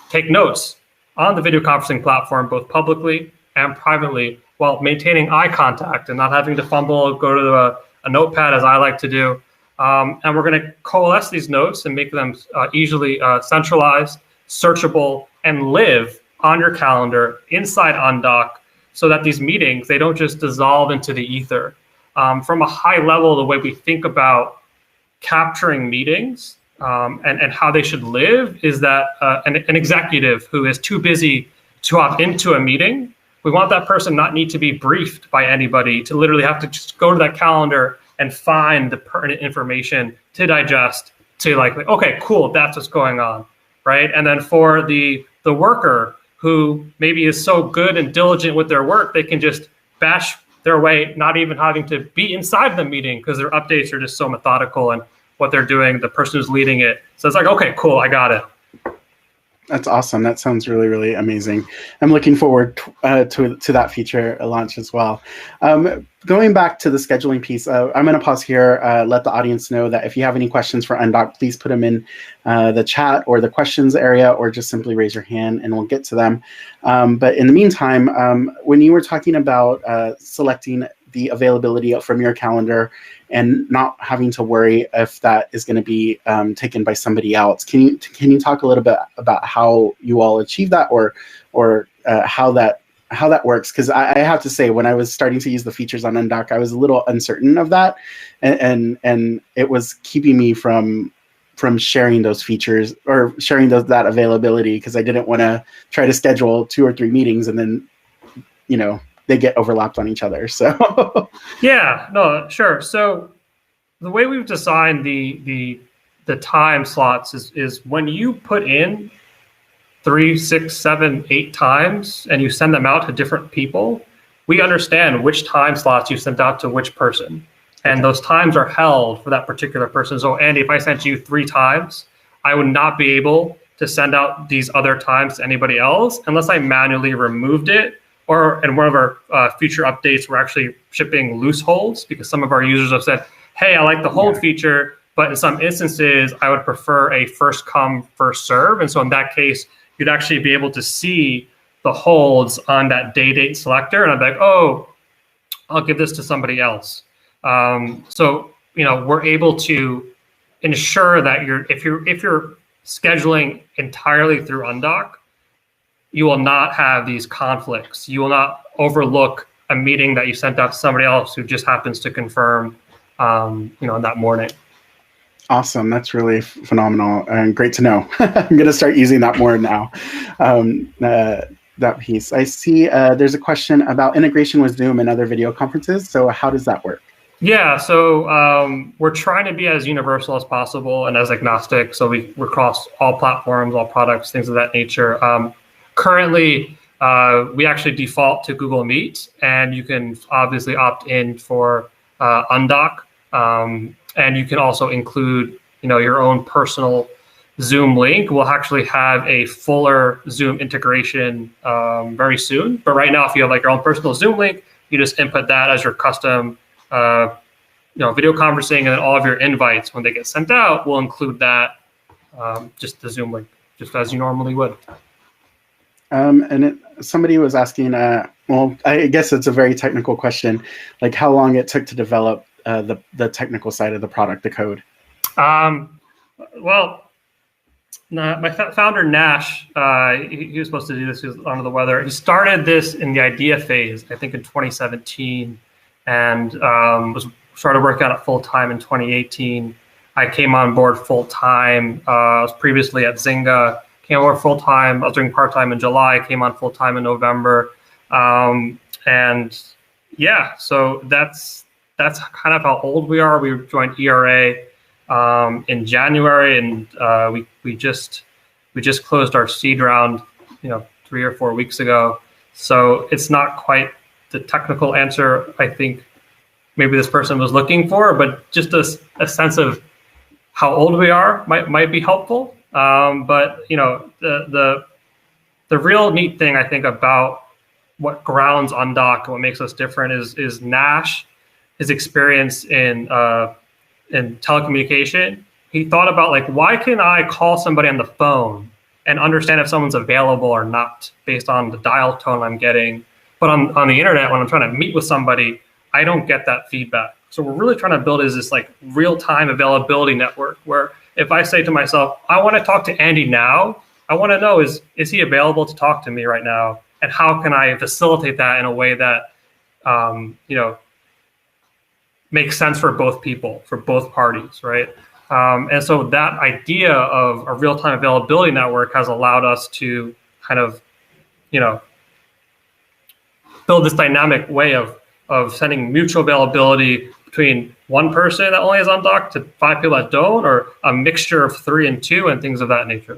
take notes on the video conferencing platform, both publicly and privately, while maintaining eye contact and not having to fumble, go to a notepad as I like to do. And we're going to coalesce these notes and make them easily centralized, searchable, and live on your calendar inside Undock, so that these meetings, they don't just dissolve into the ether. From a high level, the way we think about capturing meetings and how they should live is that an executive who is too busy to opt into a meeting, we want that person not need to be briefed by anybody, to literally have to just go to that calendar and find the pertinent information to digest, to like, okay, cool, that's what's going on, right? And then for the worker who maybe is so good and diligent with their work, they can just bash their way, not even having to be inside the meeting because their updates are just so methodical and what they're doing, the person who's leading it. So it's like, okay, cool, I got it. That's awesome. That sounds really, really amazing. I'm looking forward to that feature launch as well. Going back to the scheduling piece, I'm going to pause here, let the audience know that if you have any questions for Undock, please put them in the chat or the questions area, or just simply raise your hand and we'll get to them. But in the meantime, when you were talking about selecting the availability from your calendar and not having to worry if that is going to be taken by somebody else, can you talk a little bit about how you all achieve that, or how that works? Because I have to say, when I was starting to use the features on Undock, I was a little uncertain of that, and it was keeping me from sharing those features or sharing that availability, because I didn't want to try to schedule 2 or 3 meetings and then they get overlapped on each other. So yeah, no, sure. So the way we've designed the time slots is when you put in 3, 6, 7, 8 times and you send them out to different people, we understand which time slots you sent out to which person. And those times are held for that particular person. So Andy, if I sent you 3 times, I would not be able to send out these other times to anybody else unless I manually removed it. Or in one of our future updates, we're actually shipping loose holds, because some of our users have said, hey, I like the hold feature, but in some instances, I would prefer a first come, first serve. And so in that case, you'd actually be able to see the holds on that date selector. And I'd be like, oh, I'll give this to somebody else. So we're able to ensure that if you're scheduling entirely through Undock, you will not have these conflicts. You will not overlook a meeting that you sent out to somebody else who just happens to confirm, that morning. Awesome. That's really phenomenal and great to know. I'm going to start using that more now. That piece. I see there's a question about integration with Zoom and other video conferences. So how does that work? Yeah, so we're trying to be as universal as possible and as agnostic. So we're across all platforms, all products, things of that nature. Currently, we actually default to Google Meet, and you can obviously opt in for Undock. And you can also include, your own personal Zoom link. We'll actually have a fuller Zoom integration very soon. But right now, if you have like your own personal Zoom link, you just input that as your custom, video conferencing, and then all of your invites, when they get sent out, will include that, just the Zoom link, just as you normally would. Somebody was asking, well, I guess it's a very technical question, like how long it took to develop the technical side of the product, the code. Well, my founder, Nash, he was supposed to do this. He was under the weather. He started this in the idea phase, I think in 2017, and started working on it full time in 2018. I came on board full time. I was previously at Zynga, came on board full time. I was doing part time in July, came on full time in November. And yeah, so that's kind of how old we are. We joined ERA in January, and we just closed our seed round, 3 or 4 weeks ago. So it's not quite the technical answer I think maybe this person was looking for, but just a sense of how old we are might be helpful. But the real neat thing I think about what grounds Undock and what makes us different is Nash, his experience in telecommunication. He thought about like, why can I call somebody on the phone and understand if someone's available or not based on the dial tone I'm getting? But on the internet, when I'm trying to meet with somebody, I don't get that feedback. So we're really trying to build is this like real-time availability network where if I say to myself, I want to talk to Andy now, I want to know is he available to talk to me right now? And how can I facilitate that in a way that, makes sense for both people, for both parties, right? And so that idea of a real-time availability network has allowed us to kind of, build this dynamic way of sending mutual availability between one person that only has Undock to 5 people that don't, or a mixture of 3 and 2 and things of that nature.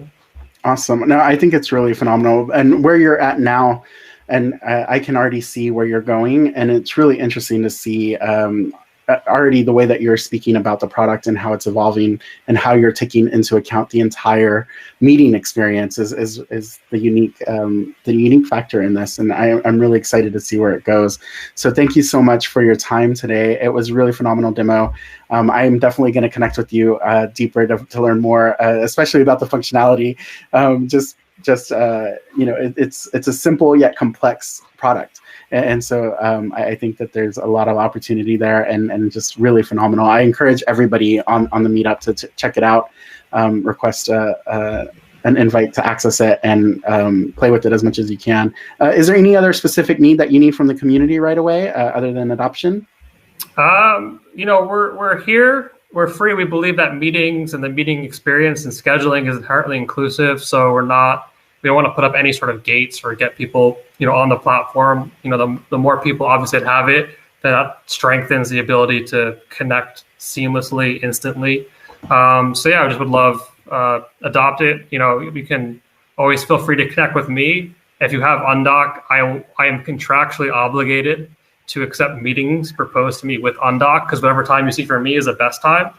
Awesome. No, I think it's really phenomenal. And where you're at now, and I can already see where you're going, and it's really interesting to see already the way that you're speaking about the product and how it's evolving and how you're taking into account the entire meeting experience is the unique factor in this. And I'm really excited to see where it goes. So thank you so much for your time today. It was a really phenomenal demo. I'm definitely going to connect with you deeper to learn more, especially about the functionality. It's a simple yet complex product. And so I think that there's a lot of opportunity there and just really phenomenal. I encourage everybody on the Meetup to check it out, request an invite to access it and play with it as much as you can. Is there any other specific need that you need from the community right away other than adoption? We're here. We're free. We believe that meetings and the meeting experience and scheduling is inherently inclusive. So we don't want to put up any sort of gates or get people, on the platform. The more people obviously that have it, that strengthens the ability to connect seamlessly, instantly. I just would love adopt it. You can always feel free to connect with me. If you have Undock, I am contractually obligated to accept meetings proposed to me with Undock because whatever time you see for me is the best time.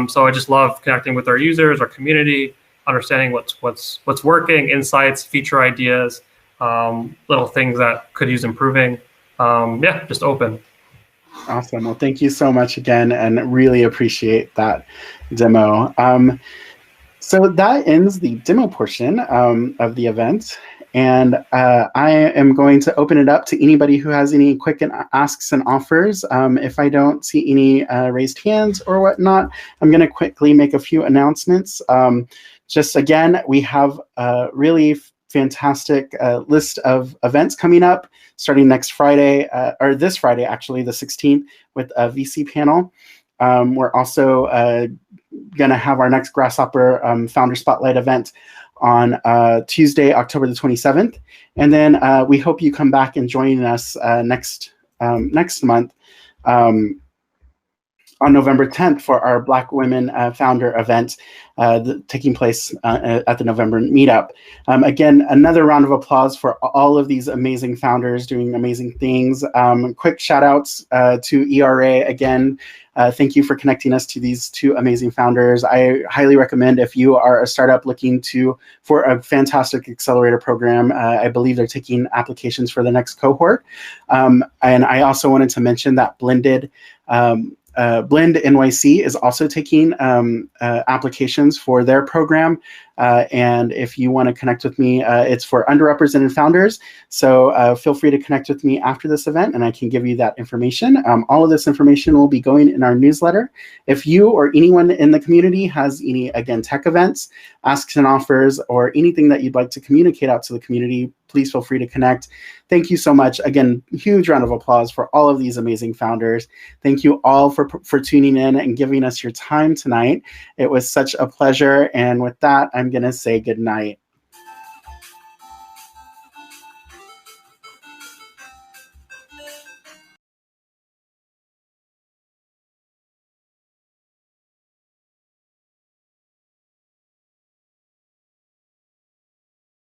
So I just love connecting with our users, our community, understanding what's working, insights, feature ideas, little things that could use improving. Just open. Awesome. Well, thank you so much again, and really appreciate that demo. So that ends the demo portion of the event. And I am going to open it up to anybody who has any quick asks and offers. If I don't see any raised hands or whatnot, I'm going to quickly make a few announcements. just again, we have a really fantastic list of events coming up starting next Friday, or this Friday, actually, the 16th, with a VC panel. We're also going to have our next Grasshopper Founder Spotlight event on Tuesday, October the 27th. And then we hope you come back and join us next month on November 10th for our Black Women Founder event taking place at the November Meetup. Again, another round of applause for all of these amazing founders doing amazing things. Quick shout outs to ERA again. Thank you for connecting us to these two amazing founders. I highly recommend, if you are a startup looking for a fantastic accelerator program, I believe they're taking applications for the next cohort. And I also wanted to mention that Blend NYC is also taking applications for their program. And if you want to connect with me, it's for underrepresented founders. So feel free to connect with me after this event and I can give you that information. All of this information will be going in our newsletter. If you or anyone in the community has any, again, tech events, asks and offers, or anything that you'd like to communicate out to the community, please feel free to connect. Thank you so much. Again, huge round of applause for all of these amazing founders. Thank you all for tuning in and giving us your time tonight. It was such a pleasure. And with that, I'm going to say good night.